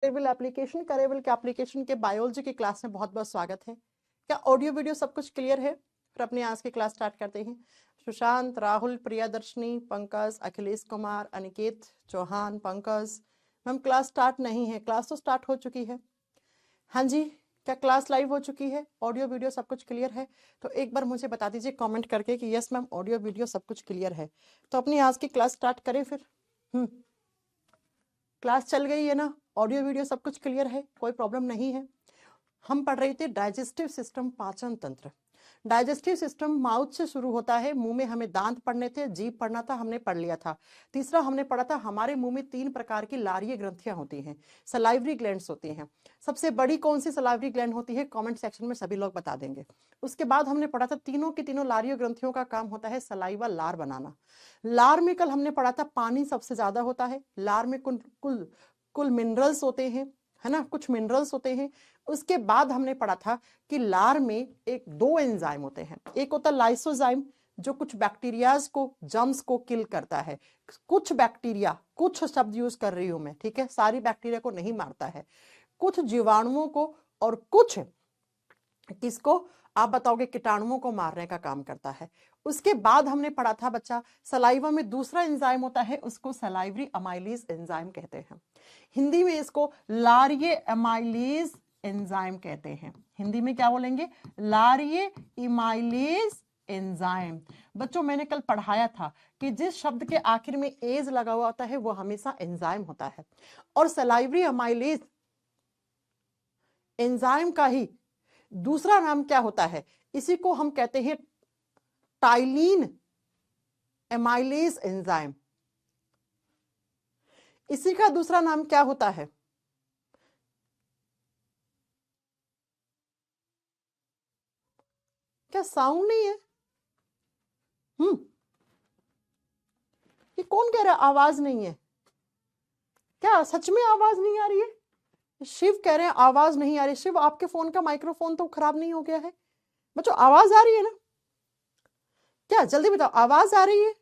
करेबल application के application के biology की क्लास में बहुत बहुत स्वागत है। क्या ऑडियो वीडियो सब कुछ क्लियर है? फिर अपनी आज की क्लास स्टार्ट करते हैं। Sushant, Rahul, Priyadarshini, Pankaj, Akhilesh Kumar, Aniket, Chauhan, Pankaj. Ma'am class start नहीं है, क्लास तो स्टार्ट हो चुकी है। हाँ जी, क्या क्लास लाइव हो चुकी है? ऑडियो वीडियो सब कुछ क्लियर है? तो एक बार मुझे बता दीजिए कमेंट करके कि यस मैम ऑडियो वीडियो सब कुछ क्लियर है। तो अपनी आज की क्लास स्टार्ट करें फिर। क्लास चल गई है ना? ऑडियो वीडियो सब कुछ क्लियर है, कोई प्रॉब्लम नहीं है। हम पढ़ रहे थे डाइजेस्टिव सिस्टम, पाचन तंत्र। डाइजेस्टिव सिस्टम माउथ से शुरू होता है। मुंह में हमें दांत पढ़ने थे, जीभ पढ़ना था, हमने पढ़ लिया था। तीसरा हमने पढ़ा था हमारे मुंह में 3 प्रकार की लारीय ग्रंथियां होती हैं, सलाइवरी ग्लैंड्स होती हैं। सबसे बड़ी कौन सी सलाइवरी ग्लैंड होती है? कमेंट सेक्शन में सभी लोग बता देंगे। उसके बाद हमने पढ़ा था तीनों की तीनों लारीय ग्रंथियों का काम होता है सलाइवा, लार बनाना। लार में कल हमने पढ़ा था पानी सबसे ज्यादा होता है। लार में कुल मिनरल्स होते हैं, है ना, कुछ मिनरल्स होते हैं। उसके बाद हमने पढ़ा था कि लार में 2 एंजाइम होते हैं। एक होता है लाइसोजाइम जो कुछ बैक्टीरियाज को, जर्म्स को किल करता है। कुछ बैक्टीरिया, कुछ शब्द यूज कर रही हूं मैं, ठीक है, सारी बैक्टीरिया को नहीं मारता है, कुछ जीवाणुओं को और कुछ किसको आप बताओगे, कीटाणुओं को मारने का काम करता है। उसके बाद हमने पढ़ा था बच्चा सलाइवा में दूसरा एंजाइम होता है, उसको सलाइवरी अमाइलेज एंजाइम कहते हैं। हिंदी में इसको लारिये अमाइलेज एंजाइम कहते हैं। हिंदी में क्या बोलेंगे? लारिये इमाइलेज एंजाइम। बच्चों मैंने कल पढ़ाया था कि जिस शब्द के आखिर में एज लगा हुआ होता है वो हमेशा एंजाइम होता है। और सलाइवरी अमाइलेज एंजाइम का ही दूसरा नाम क्या होता है? इसी को हम कहते हैं टाइलिन एमाइलेज एंजाइम। इसी का दूसरा नाम क्या होता है? क्या साउंड नहीं है? ये कौन कह रहा है आवाज नहीं है? क्या सच में आवाज नहीं आ रही है? शिव कह रहे हैं आवाज नहीं आ रही। शिव आपके फोन का माइक्रोफोन तो खराब नहीं हो गया है? बच्चों आवाज आ रही है ना? क्या जल्दी बताओ, आवाज आ रही है?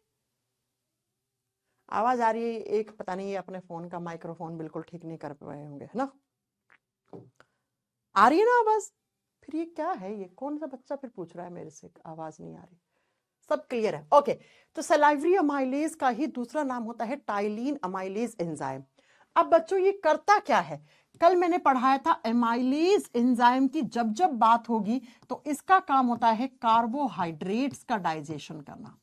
आवाज आ रही है। एक पता नहीं, ये अपने फोन का माइक्रोफोन बिल्कुल ठीक नहीं कर पाए होंगे, है ना? आ रही है ना आवाज? फिर ये क्या है, ये कौन सा बच्चा फिर पूछ रहा है मेरे से आवाज नहीं आ रही? सब क्लियर है? ओके। तो सलाइवरी अमाइलेज का ही दूसरा नाम होता है टाइलिन अमाइलेज एंजाइम। अब बच्चों ये करता क्या है? कल मैंने पढ़ाया था एमाइलेज एंजाइम की जब जब बात होगी तो इसका काम होता है कार्बोहाइड्रेट्स का डाइजेशन करना।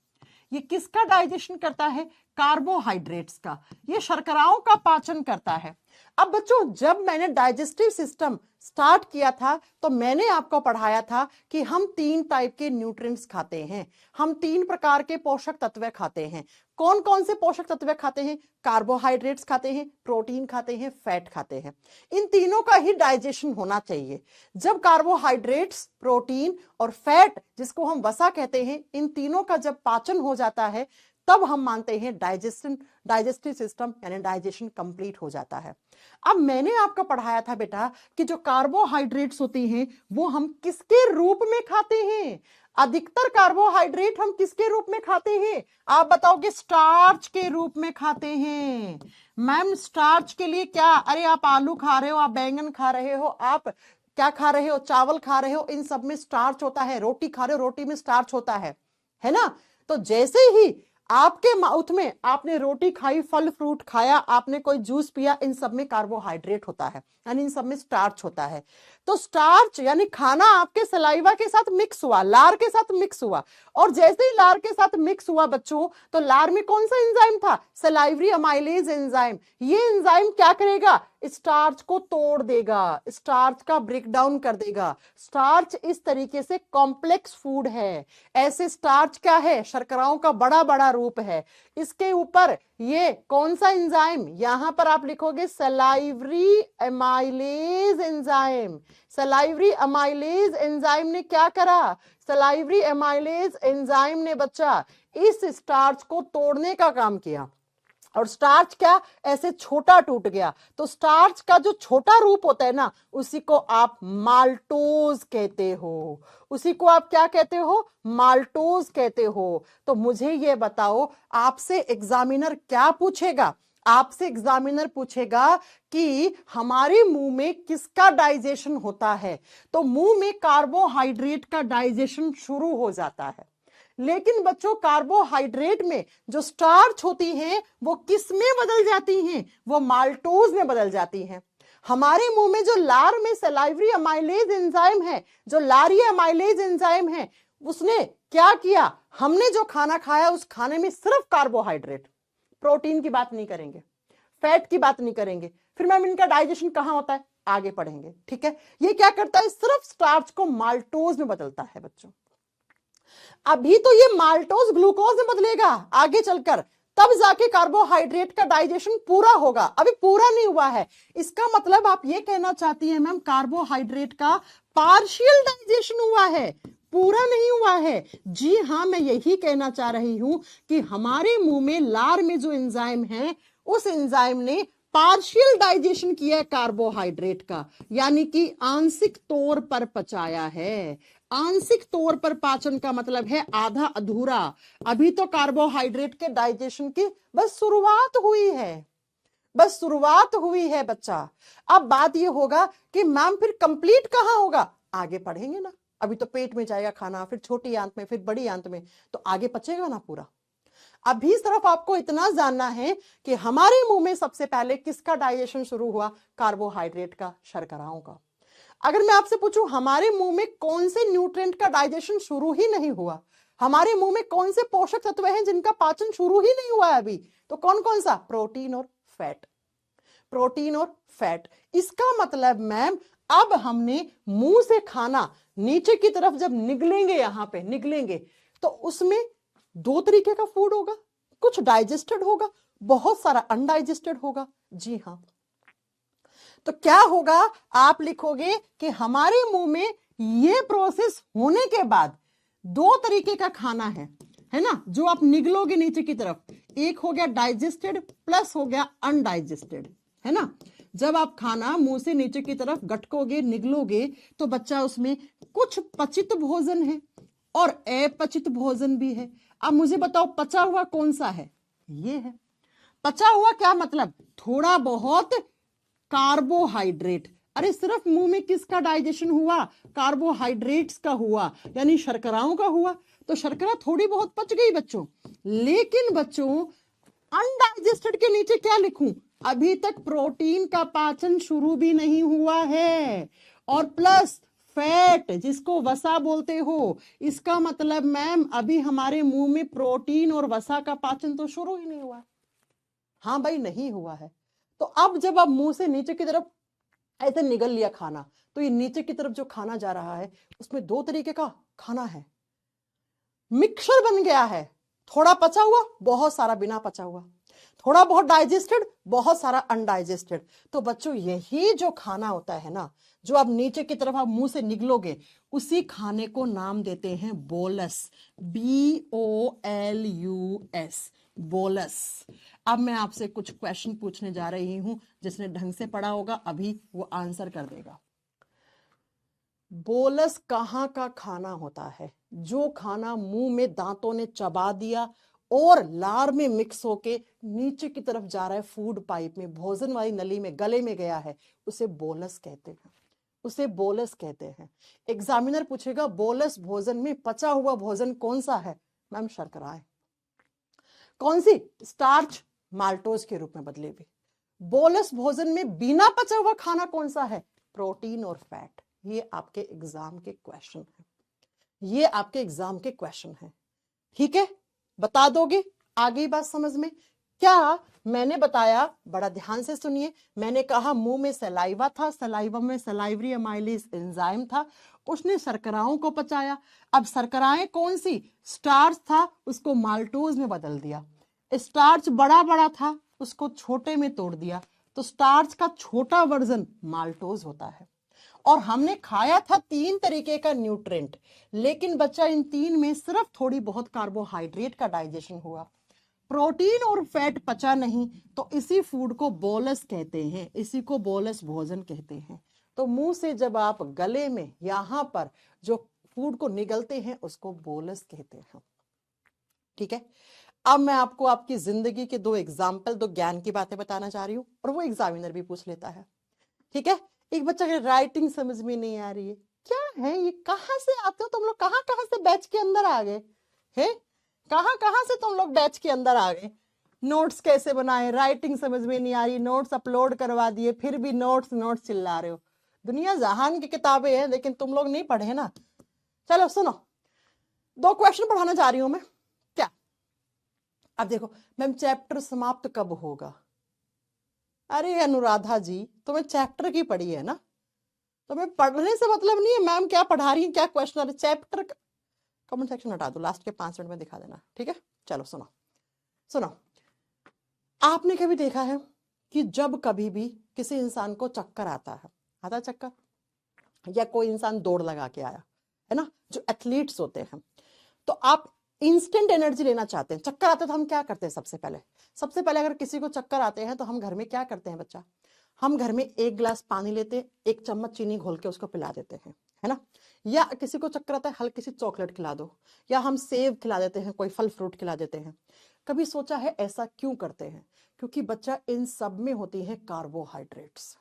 ये किसका डाइजेशन करता है? कार्बोहाइड्रेट्स का। ये शर्कराओं का पाचन करता है। अब बच्चों जब मैंने डाइजेस्टिव सिस्टम स्टार्ट किया था तो मैंने आपको पढ़ाया था कि हम 3 टाइप के न्यूट्रिएंट्स खाते हैं, हम 3 प्रकार के पोषक तत्व खाते हैं। कौन कौन से पोषक तत्व खाते हैं? कार्बोहाइड्रेट्स खाते हैं, प्रोटीन खाते हैं, फैट खाते हैं। इन तीनों का ही डाइजेशन होना चाहिए। जब कार्बोहाइड्रेट्स, प्रोटीन और फैट, जिसको हम वसा कहते हैं, इन तीनों का जब पाचन हो जाता है तब हम मानते हैं डाइजेस्टिव सिस्टम यानी डाइजेशन कंप्लीट हो जाता है। अब मैंने आपको पढ़ाया था बेटा कि जो कार्बोहाइड्रेट्स होती हैं वो हम किसके रूप में खाते हैं? अधिकतर कार्बोहाइड्रेट हम किसके रूप में खाते हैं? आप बताओगे स्टार्च के रूप में खाते हैं। मैम स्टार्च के लिए क्या? अरे आप आलू खा रहे हो, आप बैंगन खा रहे हो, आप क्या खा रहे हो, चावल खा रहे हो, इन सब में स्टार्च होता है। रोटी खा रहे हो, रोटी में स्टार्च होता है ना? तो जैसे ही आपके माउथ में आपने रोटी खाई, फल फ्रूट खाया, आपने कोई जूस पिया, इन सब में कार्बोहाइड्रेट होता है यानी इन सब में स्टार्च होता है। तो स्टार्च यानी खाना आपके सलाइवा के साथ मिक्स हुआ, लार के साथ मिक्स हुआ, और जैसे ही लार के साथ मिक्स हुआ बच्चों तो लार में कौन सा एंजाइम था? Salivary amylase enzyme. ये एंजाइम क्या करेगा? स्टार्च को तोड़ देगा, स्टार्च का ब्रेकडाउन कर देगा। स्टार्च इस तरीके से कॉम्प्लेक्स फूड है। ऐसे स्टार्च क्या है? शर्कराओं का बड़ा बड़ा रूप है। इसके ऊपर ये कौन सा एंजाइम? यहां पर आप लिखोगे salivary amylase enzyme. Salivary amylase enzyme ने क्या करा? सलाइवरी अमाइलेज एंजाइम ने बच्चा इस स्टार्च को तोड़ने का काम किया। और स्टार्च क्या ऐसे छोटा टूट गया। तो स्टार्च का जो छोटा रूप होता है ना, उसी को आप माल्टोज कहते हो। उसी को आप क्या कहते हो? माल्टोज कहते हो। तो मुझे ये बताओ, आपसे एग्जामिनर क्या पूछेगा? आपसे एग्जामिनर पूछेगा कि हमारे मुंह में किसका डाइजेशन होता है, तो मुंह में कार्बोहाइड्रेट का डाइजेशन शुरू हो जाता है। लेकिन बच्चों कार्बोहाइड्रेट में जो स्टार्च होती हैं वो किस में बदल जाती हैं, वो माल्टोज में बदल जाती हैं। हमारे मुंह में जो लार में सलाइवरी अमाइलेज एंजाइम है, जो लारिया अमाइलेज एंजाइम है, उसने क्या किया, हमने जो खाना खाया उस खाने में सिर्फ कार्बोहाइड्रेट, प्रोटीन की बात नहीं करेंगे, फैट की बात नहीं करेंगे। फिर मैम इनका डाइजेशन कहां होता है, आगे पढ़ेंगे, ठीक है। ये क्या करता है, सिर्फ स्टार्च को माल्टोज में बदलता है बच्चों। अभी तो ये माल्टोज ग्लूकोज में बदलेगा आगे चलकर, तब जाके कार्बोहाइड्रेट का डाइजेशन पूरा होगा, अभी पूरा नहीं हुआ है। इसका मतलब आप ये कहना चाहती हैं मैम कार्बोहाइड्रेट का पार्शियल डाइजेशन हुआ है, पूरा नहीं हुआ है। जी हां, मैं यही कहना चाह रही हूं कि हमारे मुंह में लार में जो एंजाइम है उस एंजाइम ने पार्शियल डाइजेशन किया है कार्बोहाइड्रेट का, यानी कि आंशिक तौर पर पचाया है। आंशिक तौर पर पाचन का मतलब है आधा अधूरा। अभी तो कार्बोहाइड्रेट के डाइजेशन की बस शुरुआत हुई है, बस शुरुआत हुई है बच्चा। अब बात ये होगा कि मैम फिर कंप्लीट कहां होगा, आगे पढ़ेंगे ना। अभी तो पेट में जाएगा खाना, फिर छोटी आंत में, फिर बड़ी आंत में, तो आगे पचेगा ना पूरा। अभी सिर्फ आपको इतना जानना है कि हमारे मुंह में सबसे पहले किसका डाइजेशन शुरू हुआ, कार्बोहाइड्रेट का, शर्कराओं का। अगर मैं आपसे पूछूं हमारे मुंह में कौन से न्यूट्रिएंट का डाइजेशन शुरू ही नहीं हुआ, हमारे मुंह में कौन से पोषक तत्व हैं जिनका पाचन शुरू ही नहीं हुआ है अभी, तो कौन कौन सा, प्रोटीन और फैट, प्रोटीन और फैट। इसका मतलब मैम अब हमने मुंह से खाना नीचे की तरफ जब निगलेंगे, यहां पे निगलेंगे, तो उसमें दो तरीके का फूड होगा, कुछ डाइजेस्टेड होगा, बहुत सारा अनडाइजेस्टेड होगा। जी हां, तो क्या होगा, आप लिखोगे कि हमारे मुंह में ये प्रोसेस होने के बाद दो तरीके का खाना है ना, जो आप निगलोगे नीचे की तरफ, एक हो गया डाइजेस्टेड प्लस हो गया अनडाइजेस्टेड, है ना। जब आप खाना मुंह से नीचे की तरफ गटकोगे, निगलोगे, तो बच्चा उसमें कुछ पचित भोजन है और अपचित भोजन भी है। अब मुझे बताओ पचा हुआ कौन सा है, ये है। पचा हुआ क्या मतलब, थोड़ा बहुत कार्बोहाइड्रेट। अरे सिर्फ मुंह में किसका डाइजेशन हुआ, कार्बोहाइड्रेट्स का हुआ, यानी शर्कराओं का हुआ। तो शर्करा थोड़ी बहुत पच गई बच्चों, लेकिन बच्चों अनडाइजेस्टेड के नीचे क्या लिखूं, अभी तक प्रोटीन का पाचन शुरू भी नहीं हुआ है, और प्लस फैट जिसको वसा बोलते हो। इसका मतलब मैम अभी हमारे मुंह में प्रोटीन और वसा का पाचन तो शुरू ही नहीं हुआ। हाँ भाई, नहीं हुआ है। तो अब जब आप मुंह से नीचे की तरफ ऐसे निगल लिया खाना, तो ये नीचे की तरफ जो खाना जा रहा है उसमें दो तरीके का खाना है, मिक्सचर बन गया है, थोड़ा पचा हुआ, बहुत सारा बिना पचा हुआ, थोड़ा बहुत डाइजेस्टेड, बहुत सारा अनडाइजेस्टेड। तो बच्चों यही जो खाना होता है ना, जो आप नीचे की तरफ आप मुंह से निगलोगे, उसी खाने को नाम देते हैं बोलस, BOLUS, बोलस। अब मैं आपसे कुछ क्वेश्चन पूछने जा रही हूं, जिसने ढंग से पढ़ा होगा अभी वो आंसर कर देगा। बोलस कहाँ का खाना होता है, जो खाना मुंह में दांतों ने चबा दिया और लार में मिक्स होके नीचे की तरफ जा रहा है, फूड पाइप में, भोजन वाली नली में, गले में गया है, उसे बोलस कहते हैं, उसे बोलस कहते हैं। एग्जामिनर पूछेगा बोलस भोजन में पचा हुआ भोजन कौन सा है, मैम शर्कराएं। कौन सी, स्टार्च माल्टोज के रूप में बदलेगी। बोलस भोजन में बिना पचा हुआ खाना कौन सा है, प्रोटीन और फैट। ये आपके एग्जाम के क्वेश्चन है, ये आपके एग्जाम के क्वेश्चन है, ठीक है। बता दोगे, आ गई बात समझ में। क्या मैंने बताया, बड़ा ध्यान से सुनिए। मैंने कहा मुंह में सलाइवा था, सलाइवा में सलाइवरी अमाइलेज एंजाइम था, उसने शर्कराओं को पचाया। अब शर्कराएं कौन सी, स्टार्च था, उसको माल्टोज में बदल दिया। स्टार्च बड़ा बड़ा था, उसको छोटे में तोड़ दिया, तो स्टार्च का छोटा वर्जन माल्टोज होता है। और हमने खाया था तीन तरीके का न्यूट्रिएंट, लेकिन बच्चा इन तीन में सिर्फ थोड़ी बहुत कार्बोहाइड्रेट का डाइजेशन हुआ, प्रोटीन और फैट पचा नहीं। तो इसी फूड को बोलस कहते हैं, इसी को बोलस भोजन कहते हैं। तो मुंह से जब आप गले में यहां पर जो फूड को निगलते हैं उसको बोलस कहते हैं, ठीक है। अब मैं आपको आपकी जिंदगी के 2 एग्जाम्पल, 2 ज्ञान की बातें बताना चाह रही हूँ, और वो एग्जामिनर भी पूछ लेता है। ठीक है, एक बच्चा की राइटिंग समझ में नहीं आ रही है, क्या है ये, कहाँ से आते हो तुम लोग, कहाँ कहाँ से बैच के अंदर आ गए हैं, कहाँ कहाँ से तुम लोग बैच के अंदर आ गए, नोट्स कैसे बनाए, राइटिंग समझ में नहीं आ रही, नोट्स अपलोड करवा दिए, फिर भी नोट्स नोट्स चिल्ला रहे हो। दुनिया जहान की किताबें हैं, लेकिन तुम लोग नहीं पढ़े ना। चलो सुनो, 2 क्वेश्चन पढ़ाना चाह रही हूं मैं। क्या, अब देखो मैम चैप्टर समाप्त कब होगा, अरे अनुराधा जी तुम्हें चैप्टर की पढ़ी है ना, तुम्हें पढ़ने से मतलब नहीं है मैम क्या पढ़ा रही है, क्या क्वेश्चन आ रहे, चैप्टर। कमेंट सेक्शन हटा दो, लास्ट के 5 मिनट में दिखा देना, ठीक है। चलो सुनो सुनो, आपने कभी देखा है कि जब कभी भी किसी इंसान को चक्कर आता है चक्कर, या कोई इंसान दौड़ लगा के आया है ना, जो एथलीट्स होते हैं, तो आप इंस्टेंट एनर्जी लेना चाहते हैं, चक्कर आते हैं तो हम क्या करते हैं, सबसे पहले अगर किसी को चक्कर आते हैं तो हम घर में क्या करते हैं बच्चा, हम घर में 1 गिलास पानी लेते हैं, 1 चम्मच चीनी घोल के उसको पिला देते हैं, है ना। या किसी को चक्कर आता है हल्की सी चॉकलेट खिला दो, या हम सेब खिला देते हैं, कोई फल फ्रूट खिला देते हैं। कभी सोचा है ऐसा क्यों करते हैं, क्योंकि बच्चा इन सब में होती है कार्बोहाइड्रेट्स,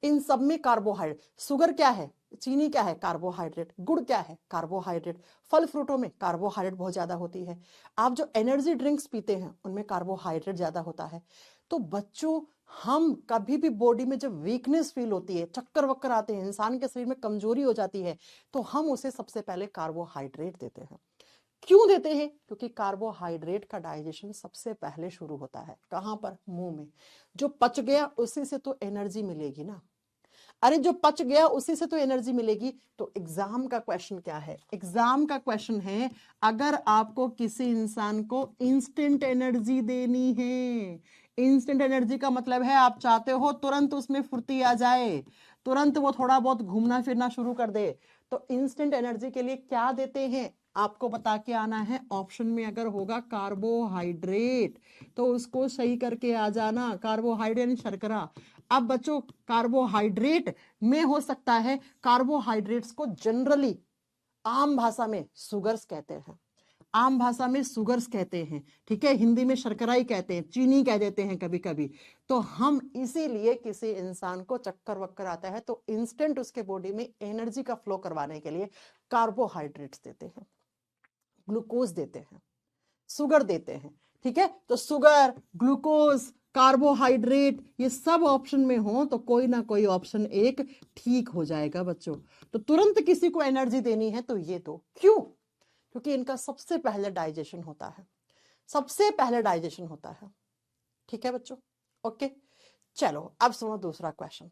इन सब में कार्बोहाइड्रेट, शुगर क्या है, चीनी क्या है, कार्बोहाइड्रेट, गुड़ क्या है, कार्बोहाइड्रेट, फल फ्रूटों में कार्बोहाइड्रेट बहुत ज्यादा होती है, आप जो एनर्जी ड्रिंक्स पीते हैं उनमें कार्बोहाइड्रेट ज्यादा होता है। तो बच्चों, हम कभी भी बॉडी में जब वीकनेस फील होती है, चक्कर वक्कर आते हैं, इंसान के शरीर में कमजोरी हो जाती है, तो हम उसे सबसे पहले कार्बोहाइड्रेट देते हैं। क्यों देते हैं, क्योंकि कार्बोहाइड्रेट का डाइजेशन सबसे पहले शुरू होता है कहां पर, मुंह में। जो पच गया उसी से तो एनर्जी मिलेगी ना, अरे जो पच गया उसी से तो एनर्जी मिलेगी। तो एग्जाम का क्वेश्चन क्या है, एग्जाम का क्वेश्चन है, अगर आपको किसी इंसान को इंस्टेंट एनर्जी देनी है, इंस्टेंट एनर्जी का मतलब है आप चाहते हो तुरंत उसमें फुर्ती आ जाए, तुरंत वो थोड़ा बहुत घूमना फिरना शुरू कर दे, तो इंस्टेंट एनर्जी के लिए क्या देते हैं, आपको बता के आना है। ऑप्शन में अगर होगा कार्बोहाइड्रेट तो उसको सही करके आ जाना, कार्बोहाइड्रेट शर्करा। अब बच्चों, कार्बोहाइड्रेट में हो सकता है, कार्बोहाइड्रेट्स को जनरली आम भाषा में सुगर्स कहते हैं, आम भाषा में सुगर्स कहते हैं, ठीक है, हिंदी में शर्करा ही कहते हैं, चीनी कह देते हैं कभी कभी। तो हम इसीलिए किसी इंसान को चक्कर वक्कर आता है तो इंस्टेंट उसके बॉडी में एनर्जी का फ्लो करवाने के लिए कार्बोहाइड्रेट्स देते हैं, ग्लूकोज देते हैं, शुगर देते हैं, ठीक है। तो शुगर, ग्लूकोज, कार्बोहाइड्रेट, ये सब ऑप्शन में हो तो कोई ना कोई ऑप्शन एक ठीक हो जाएगा बच्चों। तो तुरंत किसी को एनर्जी देनी है तो ये दो, क्यों, क्योंकि इनका सबसे पहले डाइजेशन होता है, सबसे पहले डाइजेशन होता है, ठीक है बच्चों। ओके, चलो अब सुनो दूसरा क्वेश्चन।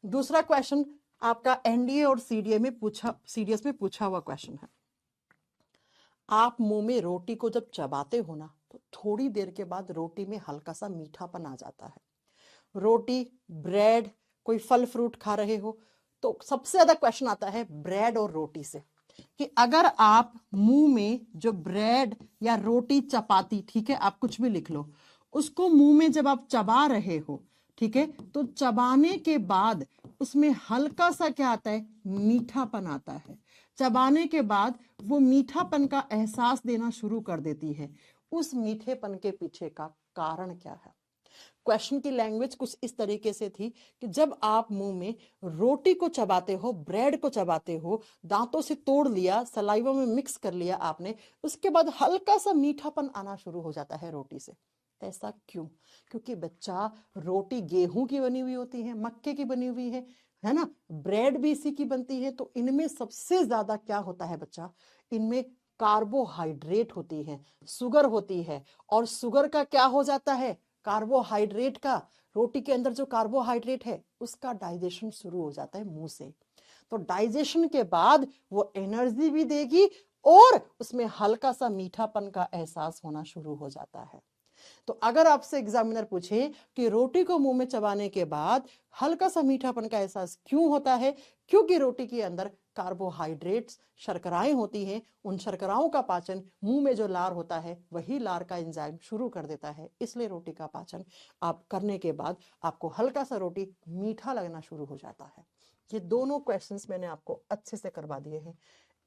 दूसरा क्वेश्चन आपका एनडीए और सीडीए में पूछा, सीडीएस में पूछा हुआ क्वेश्चन है। आप मुंह में रोटी को जब चबाते हो ना, तो थोड़ी देर के बाद रोटी में हल्का सा मीठापन आ जाता है। रोटी, ब्रेड, कोई फल फ्रूट खा रहे हो, तो सबसे ज्यादा क्वेश्चन आता है ब्रेड और रोटी से, कि अगर आप मुंह में जो ब्रेड या रोटी, चपाती, ठीक है, आप कुछ भी लिख लो, उसको मुंह में जब आप चबा रहे हो, ठीक है, तो चबाने के बाद उसमें हल्का सा क्या आता है, मीठापन आता है। चबाने के बाद वो मीठापन का एहसास देना शुरू कर देती है। उस मीठेपन के पीछे का कारण क्या है? क्वेश्चन की लैंग्वेज कुछ इस तरीके से थी कि जब आप मुंह में रोटी को चबाते हो, ब्रेड को चबाते हो, दांतों से तोड़ लिया, सलाइवा में मिक्स कर लिया आपने, उसके बाद हल्का सा मीठापन आना शुरू हो जाता है रोटी से। ऐसा क्यों? क्योंकि बच्चा, रोटी गेहूं की बनी हुई होती है, मक्के की बनी हुई है ना, ब्रेड भी इसी की बनती है। तो इनमें सबसे ज्यादा क्या होता है बच्चा, इनमें कार्बोहाइड्रेट होती है, शुगर होती है, और शुगर का क्या हो जाता है, कार्बोहाइड्रेट का, रोटी के अंदर जो कार्बोहाइड्रेट है उसका डाइजेशन शुरू हो जाता है मुंह से। तो डाइजेशन के बाद वो एनर्जी भी देगी और उसमें हल्का सा मीठापन का एहसास होना शुरू हो जाता है। तो अगर आपसे एग्जामिनर पूछे कि रोटी को मुंह में चबाने के बाद हल्का सा मीठापन का एहसास क्यों होता है, क्योंकि रोटी के अंदर कार्बोहाइड्रेट्स, शर्कराएं होती हैं, उन शर्कराओं का पाचन मुंह में जो लार होता है वही लार का एंजाइम शुरू कर देता है, इसलिए रोटी का पाचन आप करने के बाद आपको हल्का सा रोटी मीठा लगना शुरू हो जाता है। ये दोनों क्वेश्चंस मैंने आपको अच्छे से करवा दिए हैं।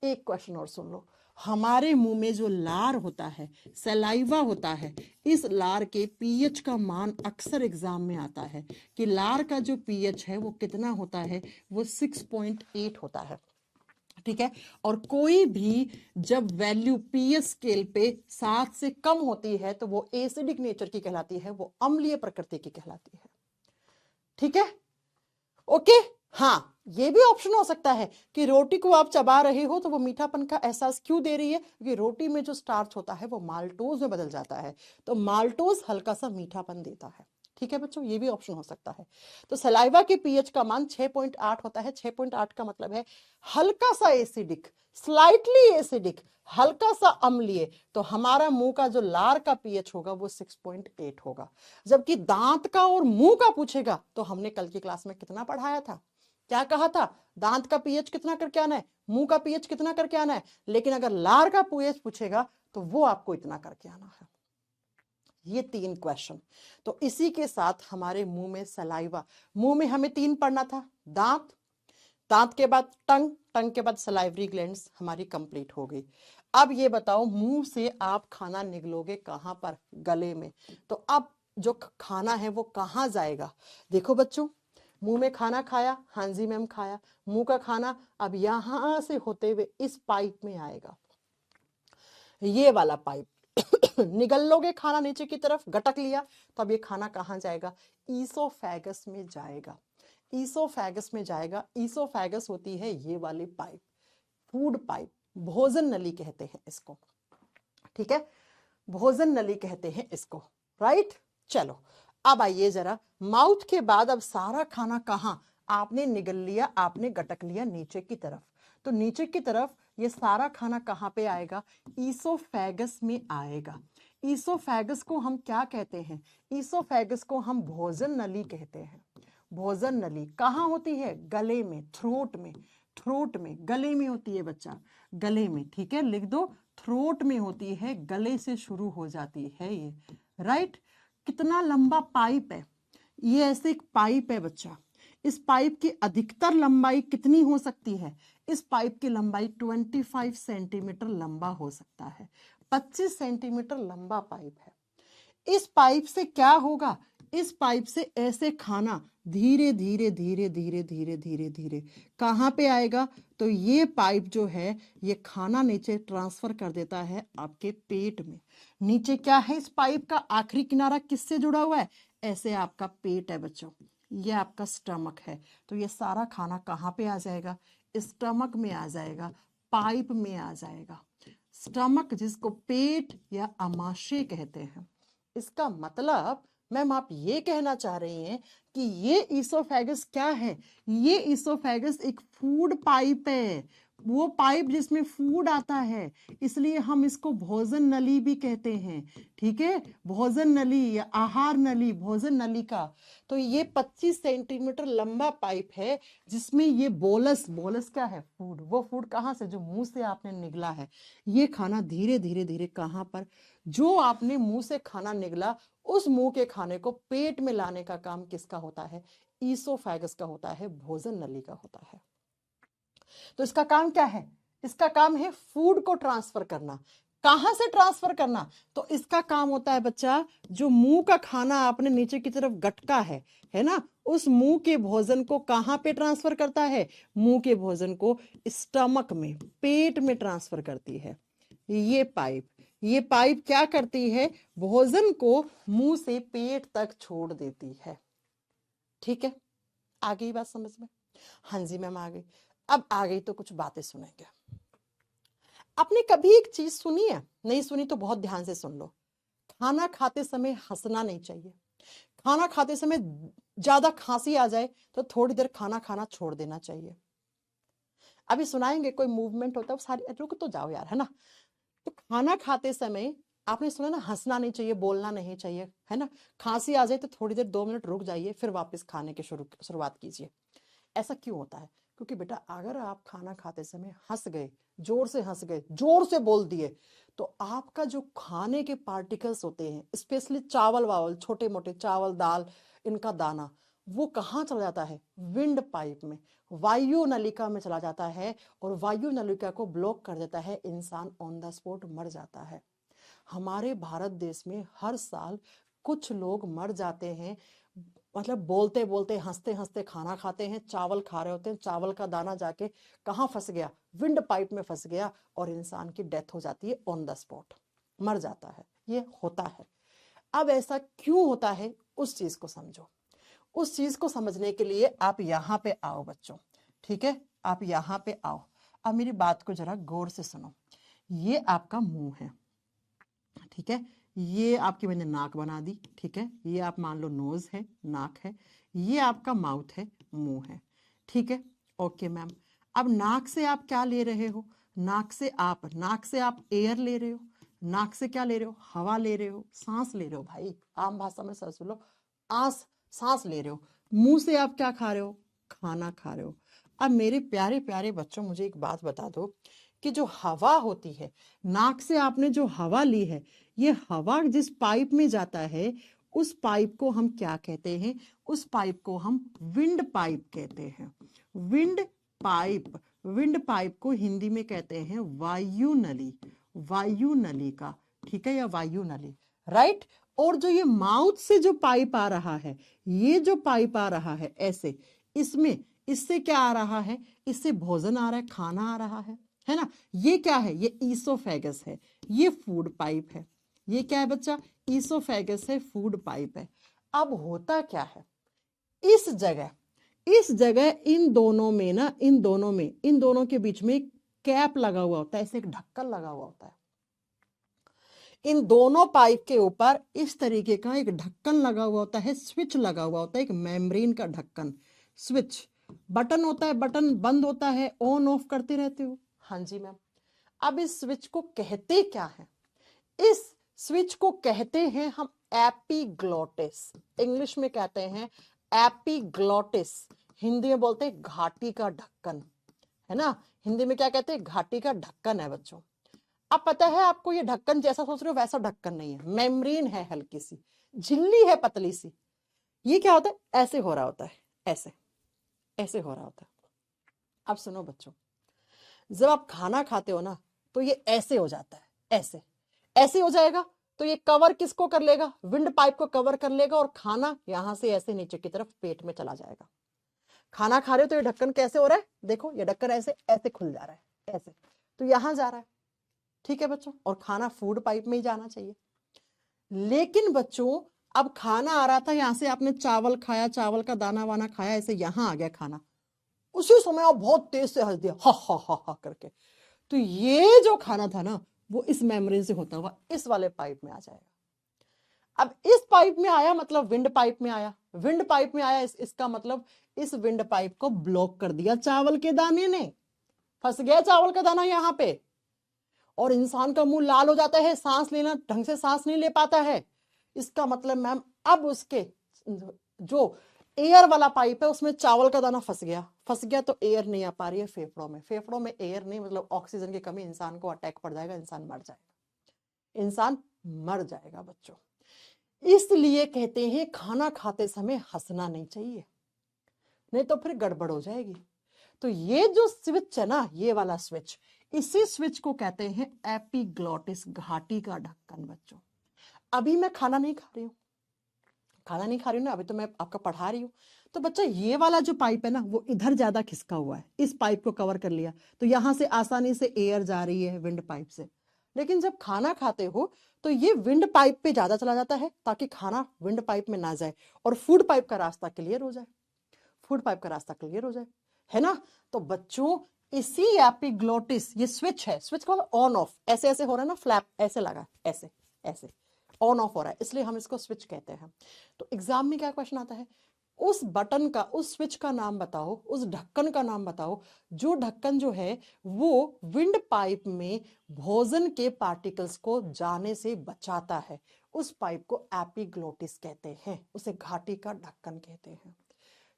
एक क्वेश्चन और सुन लो। हमारे मुंह में जो लार होता है, सलाइवा होता है, इस लार के पीएच का मान अक्सर एग्जाम में आता है कि लार का जो पीएच है वो कितना होता है, वो 6.8 होता है। ठीक है, और कोई भी जब वैल्यू पीएच स्केल पे 7 से कम होती है तो वो एसिडिक नेचर की कहलाती है, वो अम्लीय प्रकृति की कहलाती है। ठीक है, ओके। हाँ, ये भी ऑप्शन हो सकता है कि रोटी को आप चबा रहे हो तो वो मीठापन का एहसास क्यों दे रही है, क्योंकि रोटी में जो स्टार्च होता है वो माल्टोज में बदल जाता है, तो माल्टोज हल्का सा मीठापन देता है। ठीक है बच्चों, ये भी ऑप्शन हो सकता है। तो सलाइवा के पीएच का मान 6.8 होता है। 6.8 का मतलब है हल्का सा एसिडिक, स्लाइटली एसिडिक, हल्का सा अम्लीय। तो हमारा मुंह का जो लार का पीएच होगा वो 6.8 होगा। जबकि दांत का और मुंह का पूछेगा तो हमने कल की क्लास में कितना पढ़ाया था, क्या कहा था, दांत का पीएच कितना करके आना है, मुंह का पीएच कितना करके आना है, लेकिन अगर लार का पीएच पूछेगा तो वो आपको इतना करके आना है। ये 3 क्वेश्चन। तो इसी के साथ हमारे मुंह में सलाइवा, मुंह में हमें 3 पढ़ना था, दांत, दांत के बाद टंग, टंग के बाद सलाइवरी ग्लैंड्स हमारी कंप्लीट हो गई। अब ये बताओ, मुंह से आप खाना निगलोगे कहां पर, गले में। तो अब जो खाना है वो कहां जाएगा, देखो बच्चों, मुंह में खाना खाया, हाँ जी मैम खाया, मुंह का खाना अब यहां से होते हुए इस पाइप में आएगा, ये वाला पाइप निगल लोगे खाना नीचे की तरफ, गटक लिया, तो अब ये खाना कहां जाएगा, ईसोफेगस में जाएगा। ईसोफेगस में जाएगा। ईसोफेगस होती है ये वाली पाइप, फूड पाइप, भोजन नली कहते हैं इसको। ठीक है, भोजन नली कहते हैं इसको, राइट। चलो अब आइए जरा, माउथ के बाद अब सारा खाना कहां, आपने निगल लिया, आपने गटक लिया नीचे की तरफ, तो नीचे की तरफ ये सारा खाना कहां पे आएगा, ईसोफेगस में आएगा। ईसोफेगस को हम क्या कहते हैं, ईसोफेगस को हम भोजन नली कहते हैं। भोजन नली कहां होती है, गले में, थ्रोट में, थ्रोट में, गले में होती है बच्चा, गले में। ठीक है, लिख दो, थ्रोट में होती है, गले से शुरू हो जाती है ये, राइट। कितना लंबा पाइप है ये, ऐसे एक पाइप है बच्चा, इस पाइप की अधिकतर लंबाई कितनी हो सकती है, इस पाइप की लंबाई 25 सेंटीमीटर लंबा हो सकता है। 25 सेंटीमीटर लंबा पाइप है। इस पाइप से क्या होगा, इस पाइप से ऐसे खाना धीरे धीरे धीरे धीरे धीरे धीरे धीरे कहां पे आएगा, तो ये पाइप जो है ये खाना नीचे ट्रांसफर कर देता है आपके पेट में। नीचे क्या है, इस पाइप का आखिरी किनारा किससे जुड़ा हुआ है, ऐसे आपका पेट है बच्चों, ये आपका स्टमक है। तो ये सारा खाना कहाँ पे आ जाएगा, स्टमक में आ जाएगा, पाइप में आ जाएगा। स्टमक जिसको पेट या अमाशय कहते हैं। इसका मतलब मैम आप ये कहना चाह रही हैं कि ये ईसोफेगस क्या है, ये ईसोफेगस एक फूड पाइप है, वो पाइप जिसमें फूड आता है, इसलिए हम इसको भोजन नली भी कहते हैं। ठीक है, भोजन नली या आहार नली, भोजन नली का। तो ये 25 सेंटीमीटर लंबा पाइप है जिसमें ये बोलस, बोलस क्या है, फूड, वो फूड कहाँ से, जो मुंह से आपने निगला है, ये खाना धीरे धीरे धीरे कहाँ पर, जो आपने मुंह से खाना निगला उस मुंह के खाने को पेट में लाने का काम किसका होता है, ईसोफेगस का होता है, भोजन नली का होता है। तो इसका काम क्या है, इसका काम है फूड को ट्रांसफर करना। कहां से ट्रांसफर करना, तो इसका काम होता है बच्चा, जो मुंह का खाना आपने नीचे की तरफ गटका है ना, उस मुंह के भोजन को कहां पे ट्रांसफर करता है, मुंह के भोजन को स्टमक में, पेट में ट्रांसफर करती है ये पाइप। ये पाइप क्या करती है, भोजन को मुंह से पेट तक छोड़ देती है। ठीक है, आ गई बात समझ में, हाँ जी मैम आ गई। अब आ गई तो कुछ बातें सुनेंगे। आपने कभी एक चीज सुनी है, नहीं सुनी तो बहुत ध्यान से सुन लो, खाना खाते समय हंसना नहीं चाहिए। खाना खाते समय ज्यादा खांसी आ जाए तो थोड़ी देर खाना खाना छोड़ देना चाहिए। अभी सुनाएंगे, कोई मूवमेंट होता है सारी, रुक तो जाओ यार, है ना। तो खाना खाते समय आपने सुना ना, हंसना नहीं चाहिए, बोलना नहीं चाहिए, है ना। खांसी आ जाए तो थोड़ी देर 2 मिनट रुक जाइए, फिर वापस खाने की शुरुआत कीजिए। ऐसा क्यों होता है, क्योंकि बेटा अगर आप खाना खाते समय हंस गए, जोर से हंस गए, जोर से बोल दिए, तो आपका जो खाने के पार्टिकल्स होते हैं, स्पेशली चावल वावल, छोटे मोटे चावल दाल, इनका दाना, वो कहाँ चला जाता है? विंड पाइप में, वायु नलिका में चला जाता है और वायु नलिका को ब्लॉक कर देता है, इंसान ऑन द स्पॉट मर जाता है। हमारे भारत देश में हर साल कुछ लोग मर जाते हैं, मतलब बोलते बोलते हंसते हंसते खाना खाते हैं, चावल खा रहे होते हैं, चावल का दाना जाके कहाँ फंस गया? विंड पाइप में फंस गया और इंसान की डेथ हो जाती है ऑन द स्पॉट, मर जाता है। ये होता है। अब ऐसा क्यों होता है उस चीज को समझो। उस चीज को समझने के लिए आप यहाँ पे आओ बच्चों, ठीक है? आप यहाँ पे आओ। अब मेरी बात को जरा गौर से सुनो। ये आपका मुंह है, ठीक है? ये आपकी मैंने नाक बना दी, ठीक है? ये आप मान लो नोज है, नाक है। ये आपका माउथ है, मुंह है, ठीक है? Okay ma'am. अब नाक से आप क्या ले रहे हो? नाक से आप एयर ले रहे हो। नाक से क्या ले रहे हो? हवा ले रहे हो, सांस ले रहे हो भाई, आम भाषा में सर सुनो, सांस ले रहे हो। मुंह से आप क्या खा रहे हो? खाना खा रहे हो। अब मेरे प्यारे प्यारे बच्चों, मुझे एक बात बता दो कि जो हवा होती है, नाक से आपने जो हवा ली है, ये हवा जिस पाइप में जाता है, उस पाइप को हम क्या कहते हैं? उस पाइप को हम विंड पाइप कहते हैं। विंड पाइप को हिंदी में कहते हैं वायु नली, वायु नलिका, ठीक है? या वायु नली, राइट? और जो ये माउथ से जो पाइप आ रहा है, ये जो पाइप आ रहा है ऐसे, इससे क्या आ रहा है? इससे भोजन आ रहा है, खाना आ रहा है ना? ये क्या है? ये ईसोफेगस है, ये फूड पाइप है। ये क्या है बच्चा? ईसोफेगस है, फूड पाइप है। अब होता क्या है? इस जगह इन दोनों के बीच में कैप लगा हुआ होता है, ऐसे एक ढक्कन लगा हुआ होता है। इन दोनों पाइप के ऊपर इस तरीके का एक ढक्कन लगा हुआ होता है, स्विच लगा हुआ होता है, एक मेम्ब्रेन का ढक्कन, स्विच, बटन होता है, बटन बंद होता है, ऑन ऑफ करते रहते हो। हाँ जी मैम। अब इस स्विच को कहते क्या है? इस स्विच को कहते हैं हम एपिग्लॉटिस, इंग्लिश में कहते हैं एपिग्लॉटिस, हिंदी में बोलते हैं घाटी का ढक्कन, है ना? हिंदी में क्या कहते हैं? घाटी का ढक्कन है बच्चों। अब पता है आपको, ये ढक्कन जैसा सोच रहे हो वैसा ढक्कन नहीं है, मेम्ब्रेन है, हल्की सी झिल्ली है, पतली सी। ये क्या होता है? ऐसे हो रहा होता है, ऐसे हो रहा होता है। अब सुनो बच्चों, जब आप खाना खाते हो ना, तो ये ऐसे हो जाता है, ऐसे हो जाएगा। तो ये कवर किसको कर लेगा? विंड पाइप को कवर कर लेगा और खाना यहां से ऐसे नीचे की तरफ पेट में चला जाएगा। खाना खा रहे हो तो ये ढक्कन कैसे हो रहा है? देखो, ये ढक्कन ऐसे खुल जा रहा है, ऐसे, तो यहां जा रहा है, ठीक है बच्चों? और खाना फूड पाइप में ही जाना चाहिए। लेकिन बच्चों, अब खाना आ रहा था, यहां से आपने चावल खाया, चावल का दाना वाना खाया, ऐसे यहां आ गया खाना, उसी समय आप बहुत तेज से हंस दिया, हा हा हा हा करके। तो ये जो खाना था ना, वो इस मेम्ब्रेन से होता हुआ इस वाले पाइप में आ जाएगा। अब इस पाइप में आया मतलब विंड पाइप में आया, विंड पाइप में आया, इसका मतलब इस विंड पाइप को ब्लॉक कर दिया चावल के दाने ने, फंस गया चावल का दाना यहाँ पे, और इंसान का मुंह लाल हो जाता है, सांस लेना ढंग से सांस नहीं ले पाता है। इसका मतलब मैम, अब उसके जो एयर वाला पाइप है उसमें चावल का दाना फंस गया तो एयर नहीं आ पा रही है फेफड़ों में एयर नहीं, मतलब ऑक्सीजन की कमी, इंसान को अटैक पड़ जाएगा, इंसान मर जाएगा बच्चों। इसलिए कहते हैं खाना खाते समय हंसना नहीं चाहिए, नहीं तो फिर गड़बड़ हो जाएगी। तो ये जो स्विच है ना, ये वाला स्विच, इसी स्विच को कहते हैं एपिग्लॉटिस, घाटी का ढक्कन बच्चों। अभी मैं खाना नहीं खा रही हूँ ना, अभी तो मैं आपका पढ़ा रही हूँ। तो बच्चा, ये वाला जो पाइप है ना, वो इधर ज्यादा खिसका हुआ है, इस पाइप को कवर कर लिया, तो यहां से आसानी से एयर जा रही है विंड पाइप से। लेकिन जब खाना खाते हो तो ये विंड पाइप पे ज्यादा चला जाता है, ताकि खाना विंड पाइप में ना जाए और फूड पाइप का रास्ता क्लियर हो जाए, है ना? तो बच्चों, इसी एपिग्लॉटिस, ये स्विच है, स्विच को ऑन ऑफ ऐसे हो रहा है ना, फ्लैप ऐसे लगा, ऐसे ऑन ऑफ हो रहा है, इसलिए हम इसको स्विच कहते हैं। तो एग्जाम में क्या क्वेश्चन आता है? उस बटन का, उस स्विच का नाम बताओ, उस ढक्कन का नाम बताओ, जो ढक्कन जो है वो विंड पाइप में भोजन के पार्टिकल्स को जाने से बचाता है। उस पाइप को एपिग्लॉटिस कहते हैं, उसे घाटी का ढक्कन कहते हैं,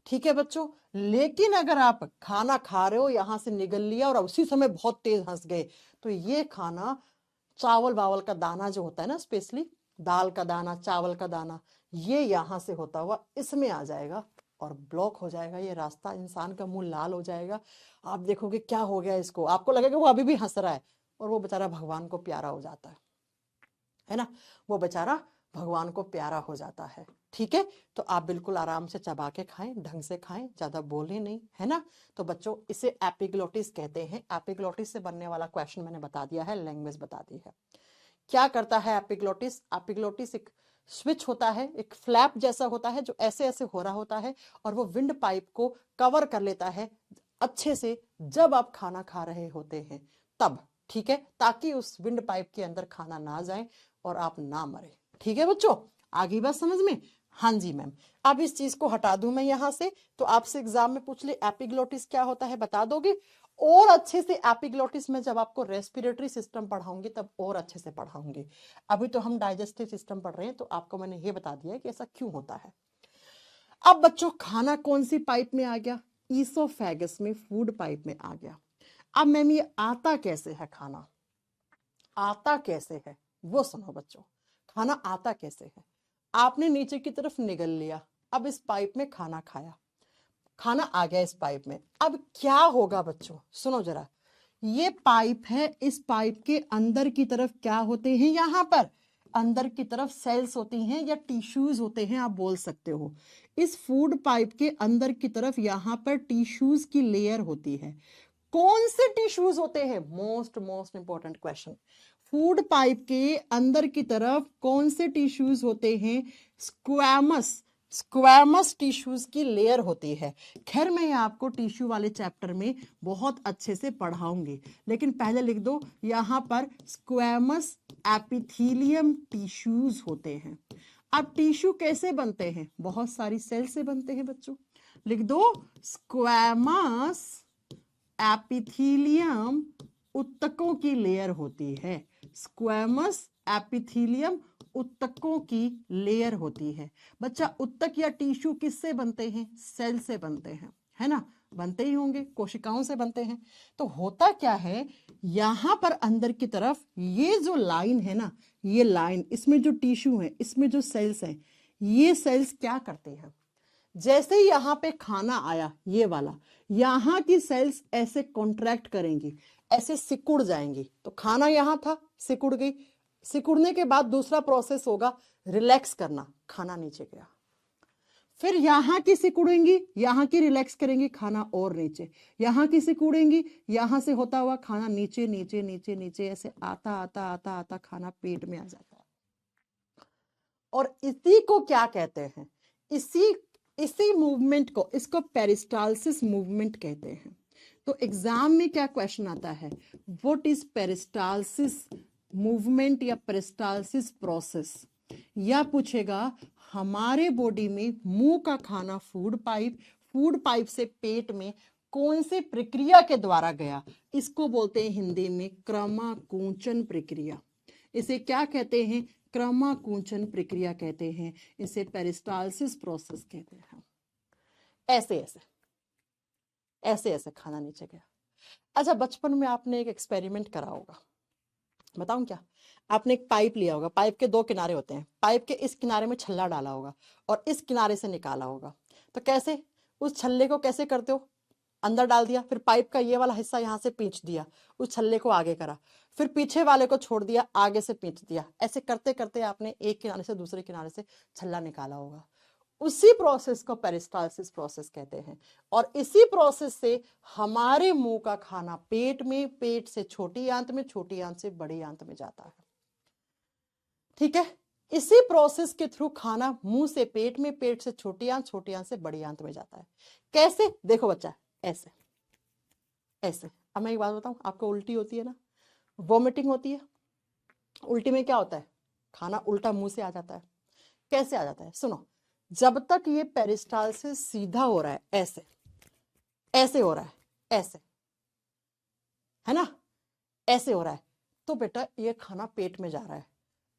ठीक है बच्चों? लेकिन अगर आप खाना खा रहे हो, यहां से निगल लिया और उसी समय बहुत तेज हंस गए, तो ये खाना, चावल वावल का दाना जो होता है ना, स्पेशली दाल का दाना, चावल का दाना, ये यहां से होता हुआ इसमें आ जाएगा और ब्लॉक हो जाएगा ये रास्ता, इंसान का मुंह लाल हो जाएगा। आप देखोगे क्या हो गया इसको, आपको लगेगा वो अभी भी हंस रहा है, और वो बेचारा भगवान को प्यारा हो जाता है ना, वो बेचारा भगवान को प्यारा हो जाता है। ठीक है, तो आप बिल्कुल आराम से चबा के खाएं, ढंग से खाएं, ज्यादा बोलें नहीं, है ना। तो बच्चों इसे एपिग्लोटिस कहते हैं। एपिग्लोटिस से बनने वाला क्वेश्चन मैंने बता दिया है, लैंग्वेज बता दी है। क्या करता है एपिग्लोटिस? एपिग्लोटिस एक स्विच होता है, एक फ्लैप जैसा होता है जो ऐसे ऐसे हो रहा होता है, और वो विंड पाइप को कवर कर लेता है अच्छे से जब आप खाना खा रहे होते हैं तब। ठीक है, ताकि उस विंड पाइप के अंदर खाना ना जाए और आप ना मरे। ठीक है बच्चों, आगे बात समझ में? हाँ जी मैम। अब इस चीज को हटा दूं मैं यहां से, तो आपसे एग्जाम में पूछ ले एपिग्लोटिस क्या होता है, बता दोगे? और अच्छे से एपिग्लोटिस में जब आपको रेस्पिरेटरी सिस्टम पढ़ाऊंगी तब और अच्छे से पढ़ाऊंगी। अभी तो हम डाइजेस्टिव सिस्टम पढ़ रहे हैं, तो आपको मैंने ये बता दिया कि ऐसा क्यों होता है। अब बच्चों खाना कौन सी पाइप में आ गया? ईसोफेगस में, फूड पाइप में आ गया। अब मैम ये आता कैसे है खाना? आता कैसे है वो सुनो बच्चों। खाना आता कैसे है? आपने नीचे की तरफ निगल लिया, अब इस पाइप में खाना खाया, खाना आ गया इस पाइप में। अब क्या होगा बच्चों, सुनो जरा। ये पाइप है, इस पाइप के अंदर की तरफ क्या होते हैं? यहां पर अंदर की तरफ सेल्स होती हैं या टिश्यूज होते हैं, आप बोल सकते हो। इस फूड पाइप के अंदर की तरफ यहां पर टिश्यूज की लेयर होती है। कौन से टिश्यूज होते हैं? Most important question. Food pipe के अंदर की तरफ कौन से टिश्यूज होते हैं? स्क्वैमस टिश्यूज की लेयर होती है। खैर मैं आपको टिश्यू वाले चैप्टर में बहुत अच्छे से पढ़ाऊंगी, लेकिन पहले लिख दो यहां पर स्क्वैमस एपिथेलियम टिश्यूज होते हैं। अब टिश्यू कैसे बनते हैं? बहुत सारी सेल से बनते हैं बच्चों, लिख दो स्क्वैमस एपिथेलियम उत्तकों की लेयर होती है। स्क्वैमस एपिथेलियम उत्तकों की लेयर होती है। बच्चा उत्तक या टिश्यू किससे बनते हैं? सेल से बनते हैं, है ना, बनते ही होंगे, कोशिकाओं से बनते हैं। तो होता क्या है, यहां पर अंदर की तरफ ये जो लाइन है ना, ये लाइन, इसमें जो टिश्यू है, इसमें जो सेल्स हैं, ये सेल्स क्या करते हैं? जैसे ही यहां पे खाना आया, ये वाला, यहां की सेल्स ऐसे कॉन्ट्रैक्ट करेंगी, ऐसे सिकुड़ जाएंगी। तो खाना यहां था, सिकुड़ गई, सिकुड़ने के बाद दूसरा प्रोसेस होगा रिलैक्स करना, खाना नीचे गया। फिर यहां की सिकुड़ेंगी, यहां की रिलैक्स करेंगी, खाना और नीचे, यहां की सिकुड़ेंगी, यहां से होता हुआ खाना नीचे नीचे नीचे नीचे, ऐसे आता आता आता आता खाना पेट में आ जाता है। और इसी को क्या कहते हैं? इसी मूवमेंट को, इसको पेरिस्टालसिस मूवमेंट कहते हैं। तो एग्जाम में क्या क्वेश्चन आता है, व्हाट इज पेरिस्टालसिस मूवमेंट या पेरिस्टालसिस प्रोसेस? या पूछेगा हमारे बॉडी में मुंह का खाना फूड पाइप से पेट में कौन से प्रक्रिया के द्वारा गया? इसको बोलते हैं हिंदी में क्रमाकुंचन प्रक्रिया। इसे क्या कहते हैं? क्रमाकुंचन प्रक्रिया कहते हैं। इसे पेरिस्टालसिस प्रोसेस कहते हैं। ऐसे ऐसे ऐसे ऐसे खाना नीचे गया। अच्छा, बचपन में आपने एक एक्सपेरिमेंट करा होगा, बताऊं क्या? आपने एक पाइप लिया होगा, पाइप के दो किनारे होते हैं, पाइप के इस किनारे में छल्ला डाला होगा और इस किनारे से निकाला होगा। तो कैसे उस छल्ले को कैसे करते हो? अंदर डाल दिया, फिर पाइप का ये वाला हिस्सा यहां से पींच दिया, उस छल्ले को आगे करा, फिर पीछे वाले को छोड़ दिया, आगे से पींच दिया। ऐसे करते करते आपने एक किनारे से दूसरे किनारे से छल्ला निकाला होगा। उसी प्रोसेस को पेरिस्टालसिस प्रोसेस कहते हैं। और इसी प्रोसेस से हमारे मुंह का खाना पेट में, पेट से छोटी आंत में, छोटी आंत से बड़ी आंत में जाता है। ठीक है, इसी प्रोसेस के थ्रू खाना मुंह से पेट में, पेट से छोटी आंत, छोटी आंत से बड़ी आंत में जाता है। कैसे? देखो बच्चा, ऐसे ऐसे। अब मैं एक बात बताऊं, आपको उल्टी होती है ना, वॉमिटिंग होती है, उल्टी में क्या होता है? खाना उल्टा मुंह से आ जाता है। कैसे आ जाता है? सुनो, जब तक ये पेरिस्टालसिस सीधा हो रहा है, ऐसे ऐसे हो रहा है, ऐसे, है ना, ऐसे हो रहा है, तो बेटा ये खाना पेट में जा रहा है।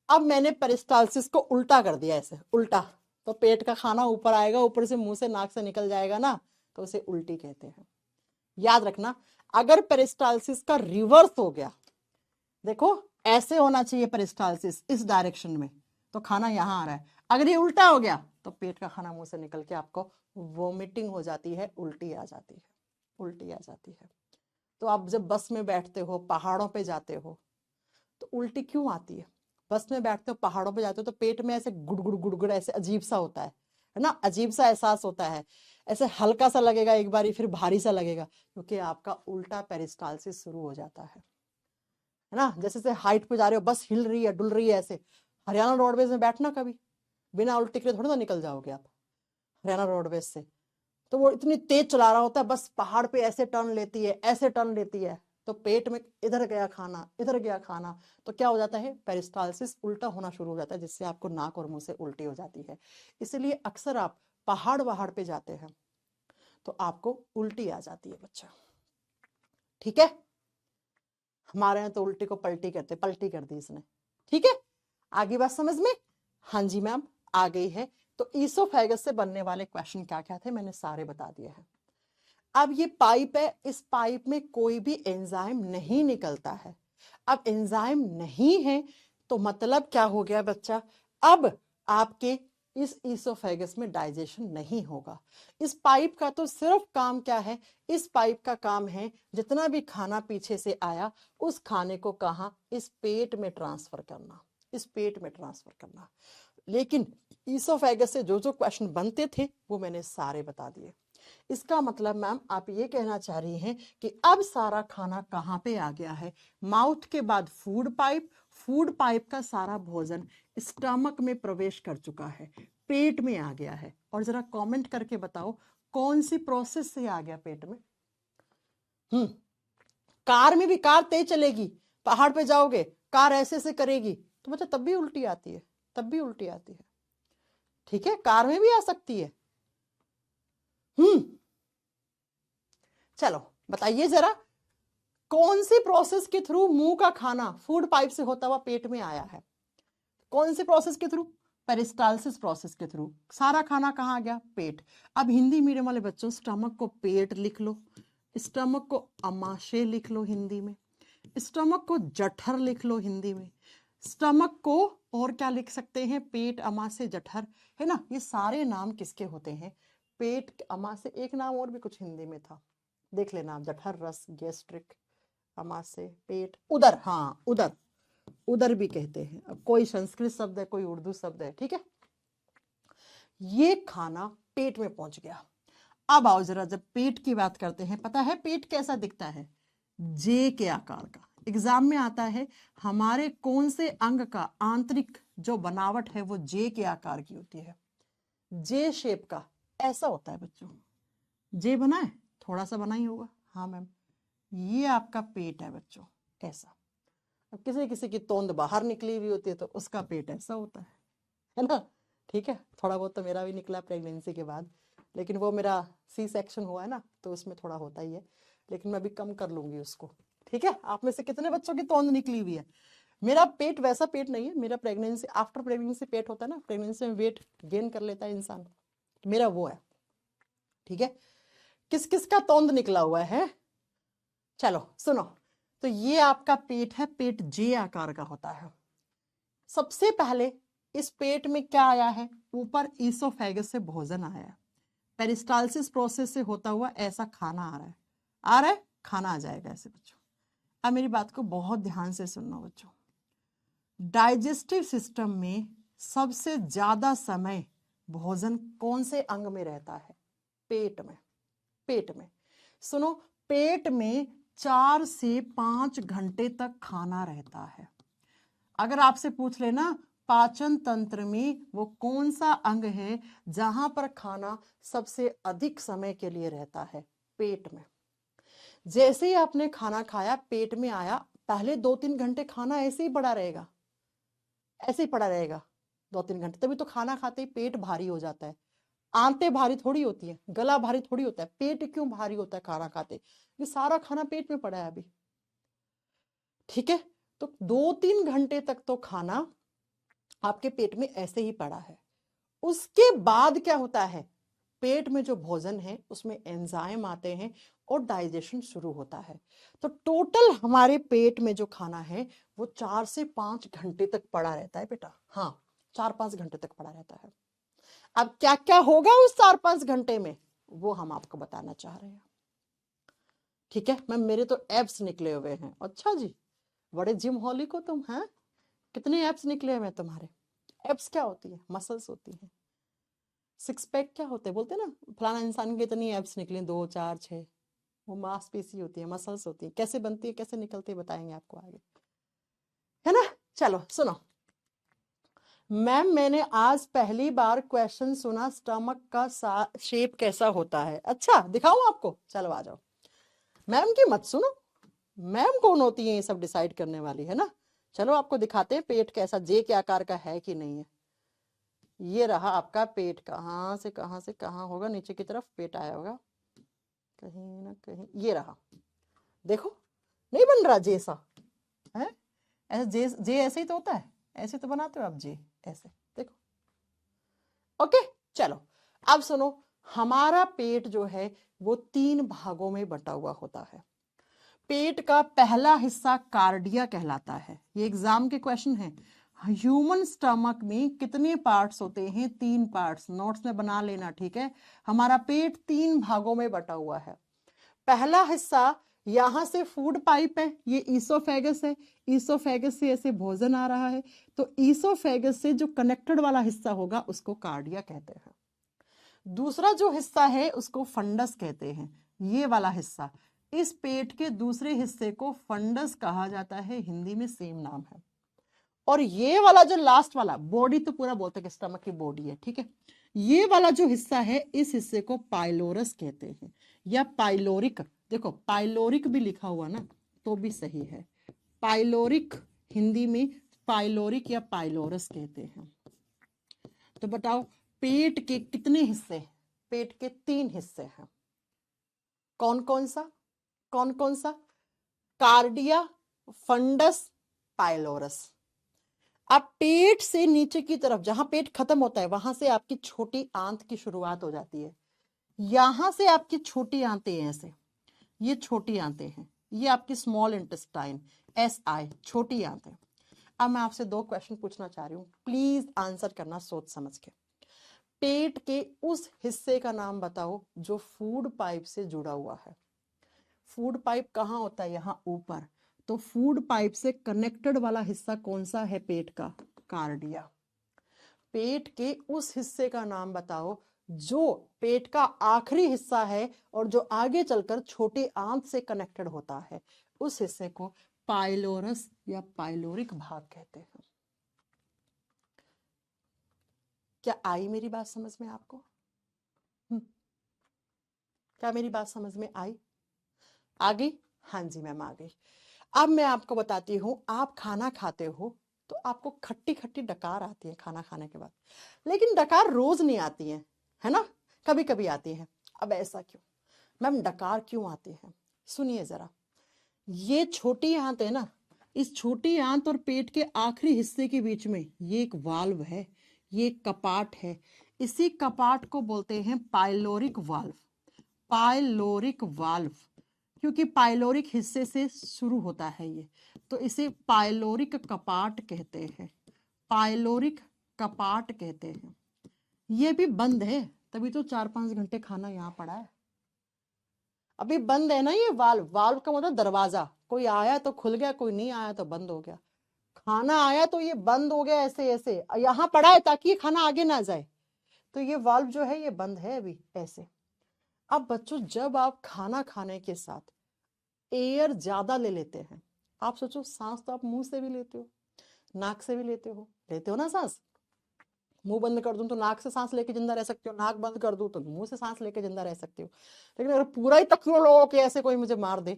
अब मैंने पेरिस्टालसिस को उल्टा कर दिया, ऐसे उल्टा, तो पेट का खाना ऊपर आएगा, ऊपर से मुंह से नाक से निकल जाएगा ना, तो उसे उल्टी कहते हैं। याद रखना, अगर पेरिस्टालसिस का रिवर्स हो गया, देखो ऐसे होना चाहिए पेरिस्टालसिस, इस डायरेक्शन में, तो खाना यहां आ रहा है। अगर ये उल्टा हो गया, तो पेट का खाना मुंह से निकल के आपको वोमिटिंग हो जाती है, उल्टी आ जाती है, उल्टी आ जाती है। तो आप जब बस में बैठते हो, पहाड़ों पे जाते हो, तो उल्टी क्यों आती है? बस में बैठते हो, पहाड़ों पे जाते हो, तो पेट में ऐसे गुड़गुड़ गुड़गुड़ ऐसे अजीब सा होता है ना, अजीब सा एहसास होता है, ऐसे हल्का सा लगेगा एक बारी, फिर भारी सा लगेगा, क्योंकि आपका उल्टा पेरिस्टालसिस शुरू हो जाता है ना। जैसे जैसे हाइट पे जा रहे हो, बस हिल रही है, डुल रही है ऐसे। हरियाणा रोडवेज में बैठना कभी, बिना उल्टी के थोड़ी ना निकल जाओगे आप हरियाणा रोडवेज से। तो वो इतनी तेज चला रहा होता है, बस पहाड़ पे ऐसे टर्न लेती है, ऐसे टर्न लेती है, तो पेट में इधर गया खाना, इधर गया खाना, तो क्या हो जाता है, पेरिस्टालसिस उल्टा होना शुरू हो जाता है, जिससे आपको नाक और मुंह से उल्टी हो जाती है। इसलिए अक्सर आप पहाड़ वहाड़ पे जाते हैं तो आपको उल्टी आ जाती है बच्चा, ठीक है। हमारे यहाँ तो उल्टी को पलटी कहते, पलटी कर दी इसने, ठीक है। आगे बात समझ में? हाँ जी मैम, आ गई है। तो ईसोफेगस से बनने वाले क्वेश्चन क्या क्या थे मैंने सारे बता दिए हैं। अब ये पाइप है, इस पाइप में कोई भी एंजाइम नहीं निकलता है। अब एंजाइम नहीं है तो मतलब क्या हो गया बच्चा, अब आपके इस ईसोफेगस में डाइजेशन नहीं होगा। इस पाइप का तो सिर्फ काम क्या है, इस पाइप का काम है जितना भी खाना पीछे से आया उस खाने को कहां, इस पेट में ट्रांसफर करना, इस पेट में ट्रांसफर करना। लेकिन ईसोफेगस से जो जो क्वेश्चन बनते थे वो मैंने सारे बता दिए। इसका मतलब मैम आप ये कहना चाह रही हैं कि अब सारा खाना कहाँ पे आ गया है, माउथ के बाद फूड पाइप, फूड पाइप का सारा भोजन स्टमक में प्रवेश कर चुका है, पेट में आ गया है। और जरा कमेंट करके बताओ कौन सी प्रोसेस से आ गया पेट में। कार में भी कार तेज चलेगी, पहाड़ पे जाओगे कार ऐसे से करेगी तो बच्चा तब भी उल्टी आती है, तब भी उल्टी आती है, ठीक है, कार में भी आ सकती है। चलो बताइए जरा, कौन सी प्रोसेस के थ्रू मुंह का खाना फूड पाइप से होता हुआ पेट में आया है? कौन सी प्रोसेस के थ्रू? पेरिस्टालसिस प्रोसेस के थ्रू। सारा खाना कहाँ आ गया? पेट। अब हिंदी मीडियम वाले बच्चों, स्टमक को पेट लिख लो, स्टमक को अमाशय लिख लो हिंदी में, स्टमक को जठर लिख लो हिंदी में, स्टमक को और क्या लिख सकते हैं, पेट, अमाशय, जठर, है ना। ये सारे नाम किसके होते हैं? पेट, अमाशय, एक नाम और भी कुछ हिंदी में था, देख लेना, जठर, रस, गैस्ट्रिक, अमाशय, पेट, उदर, हाँ उदर, उदर भी कहते हैं। अब कोई संस्कृत शब्द है, कोई उर्दू शब्द है, ठीक है। ये खाना पेट में पहुंच गया। अब आओ जरा, जब पेट की बात करते हैं, पता है पेट कैसा दिखता है? जे के आकार का। एग्जाम में आता है हमारे कौन से अंग का आंतरिक जो बनावट है वो जे के आकार की होती है, जे शेप का, ऐसा होता है बच्चों। जे बना है, थोड़ा सा बना ही होगा, हाँ मैम, ये आपका पेट है बच्चों, ऐसा। अब किसी किसी की तोंद बाहर निकली हुई होती है तो उसका पेट ऐसा होता है ना, ठीक है। थोड़ा बहुत तो मेरा भी निकला प्रेगनेंसी के बाद, लेकिन वो मेरा सी सेक्शन हुआ है ना, तो उसमें थोड़ा होता ही है, लेकिन मैं अभी कम कर लूंगी उसको, ठीक है। आप में से कितने बच्चों की तोंद निकली हुई है? मेरा पेट वैसा पेट नहीं है, मेरा प्रेगनेंसी, आफ्टर प्रेगनेंसी पेट होता है ना, प्रेगनेंसी में वेट गेन कर लेता है इंसान, मेरा वो है, ठीक है। किस किस का तोंद निकला हुआ है? चलो सुनो, तो ये आपका पेट है, पेट जे आकार का होता है। सबसे पहले इस पेट में क्या आया है? ऊपर ईसोफेगस से भोजन आया है, पेरिस्टालसिस प्रोसेस से होता हुआ ऐसा खाना आ रहा है, आ रहा है, खाना आ जाएगा ऐसे बच्चों। अब मेरी बात को बहुत ध्यान से सुनना बच्चों, डाइजेस्टिव सिस्टम में सबसे ज्यादा समय भोजन कौन से अंग में रहता है? पेट में, पेट में। सुनो, पेट में 4 से 5 घंटे तक खाना रहता है। अगर आपसे पूछ लेना पाचन तंत्र में वो कौन सा अंग है जहां पर खाना सबसे अधिक समय के लिए रहता है? पेट में। जैसे ही आपने खाना खाया, पेट में आया, पहले 2-3 घंटे खाना ऐसे ही पड़ा रहेगा, ऐसे ही पड़ा रहेगा 2-3 घंटे, तभी तो खाना खाते ही पेट भारी हो जाता है। आंतें भारी थोड़ी होती है, गला भारी थोड़ी होता है, पेट क्यों भारी होता है खाना खाते? ये सारा खाना पेट में पड़ा है अभी, ठीक है। तो 2-3 घंटे तक तो खाना आपके पेट में ऐसे ही पड़ा है। उसके बाद क्या होता है? पेट में जो भोजन है उसमें एंजाइम आते हैं और डाइजेशन शुरू होता है। तो टोटल हमारे पेट में जो खाना है वो 4 से 5 घंटे तक पड़ा रहता है बेटा, हाँ 4-5 घंटे तक पड़ा रहता है। अब क्या क्या होगा उस 4-5 घंटे में वो हम आपको बताना चाह रहे हैं। ठीक है मैम, मेरे तो एब्स निकले हुए हैं। अच्छा जी, बड़े जिम हॉली को तुम हैं, कितने एब्स निकले हुए हैं तुम्हारे? एब्स क्या होती है? मसल्स होती है। सिक्स पैक क्या होते हैं? बोलते हैं ना फलाना इंसान के इतनी एब्स निकली, 2 4 6, वो मांसपेशी होती है, मसल्स होती है। कैसे बनती है, कैसे निकलती है, बताएंगे आपको आगे, है ना। चलो सुनो मैम, मैंने आज पहली बार क्वेश्चन सुना स्टमक का शेप कैसा होता है। अच्छा दिखाऊं आपको? चलो आ जाओ। मैम की मत सुनो, मैम कौन होती है ये सब डिसाइड करने वाली, है ना। चलो आपको दिखाते हैं पेट कैसा, जे के आकार का है कि नहीं है। ये रहा आपका पेट, कहाँ से कहाँ होगा, नीचे की तरफ पेट आया होगा कहीं ना कहीं, ये रहा। देखो नहीं बन रहा जे सा है, ऐसे जे ऐसे ही तो होता है, ऐसे तो बनाते हो आप जे, ऐसे देखो। ओके चलो अब सुनो, हमारा पेट जो है वो 3 भागों में बटा हुआ होता है। पेट का पहला हिस्सा कार्डिया कहलाता है। ये एग्जाम के क्वेश्चन है। ह्यूमन स्टमक में कितने पार्ट्स होते हैं? 3 पार्ट्स, नोट्स में बना लेना, ठीक है। हमारा पेट 3 भागों में बटा हुआ है। पहला हिस्सा, यहां से फूड पाइप है, ये ईसोफेगस है, ईसोफेगस से ऐसे भोजन आ रहा है, तो ईसोफेगस से जो कनेक्टेड वाला हिस्सा होगा उसको कार्डिया कहते हैं। दूसरा जो हिस्सा है उसको फंडस कहते हैं, ये वाला हिस्सा। इस पेट के दूसरे हिस्से को फंडस कहा जाता है, हिंदी में सेम नाम है। और ये वाला जो लास्ट वाला, बॉडी तो पूरा बोलते हैं स्टमक की बॉडी है, ठीक है। ये वाला जो हिस्सा है इस हिस्से को पाइलोरस कहते हैं या पाइलोरिक। देखो पाइलोरिक भी लिखा हुआ ना तो भी सही है, पाइलोरिक हिंदी में पाइलोरिक या पाइलोरस कहते हैं। तो बताओ पेट के कितने हिस्से? पेट के 3 हिस्से हैं। कौन कौन सा? कौन कौन सा? Cardia, fundus, pylorus. अब पेट से नीचे की तरफ जहां पेट खत्म होता है वहां से आपकी छोटी आंत की शुरुआत हो जाती है। यहां से आपकी छोटी आंतें हैं ऐसे, ये छोटी आंतें हैं, ये आपकी स्मॉल इंटेस्टाइन, SI, छोटी आंतें। अब मैं आपसे 2 क्वेश्चन पूछना चाह रही हूँ, प्लीज आंसर करना सोच समझ के। पेट के उस हिस्से का नाम बताओ जो फूड पाइप से जुड़ा हुआ है। फूड पाइप कहाँ होता है? यहाँ ऊपर। तो फूड पाइप से कनेक्टेड वाला हिस्सा कौन सा है पेट का? कार्डिया। पेट के उस हिस्से का नाम बताओ जो पेट का आखिरी हिस्सा है और जो आगे चलकर छोटी आंत से कनेक्टेड होता है, उस हिस्से को पाइलोरस या पाइलोरिक भाग कहते हैं। क्या आई मेरी बात समझ में आपको? क्या मेरी बात समझ में आई? आ गई? हाँ जी मैम आ गई। अब मैं आपको बताती हूँ, आप खाना खाते हो तो आपको खट्टी खट्टी डकार आती है खाना खाने के बाद, लेकिन डकार रोज नहीं आती है ना, कभी कभी आती है। अब ऐसा क्यों मैम, डकार क्यों आती है? सुनिए जरा, ये छोटी आंत है ना, इस छोटी आंत और पेट के आखिरी हिस्से के बीच में ये एक वाल्व है, ये एक कपाट है। इसी कपाट को बोलते हैं पाइलोरिक वाल्व। पाइलोरिक वाल्व, क्योंकि पाइलोरिक हिस्से से शुरू होता है ये, तो इसे पाइलोरिक कपाट कहते हैं, पाइलोरिक कपाट कहते हैं। ये भी बंद है, तभी तो 4-5 घंटे खाना यहाँ पड़ा है। अभी बंद है ना ये वाल्व, वाल्व का मतलब दरवाजा, कोई आया तो खुल गया, कोई नहीं आया तो बंद हो गया। खाना आया तो ये बंद हो गया, ऐसे ऐसे यहाँ पड़ा है ताकि ये खाना आगे ना जाए, तो ये वाल्व जो है ये बंद है अभी ऐसे। अब बच्चों जब आप खाना खाने के साथ एयर ज्यादा ले लेते हैं, आप सोचो सांस तो आप मुंह से भी लेते हो, नाक से भी लेते हो ना सांस। मुंह बंद कर दूं तो नाक से सांस लेके जिंदा रह सकते हो, नाक बंद कर दूं तो मुंह से सांस लेके जिंदा रह सकते हो। लेकिन अगर पूरा ही तकियो लो के ऐसे कोई मुझे मार दे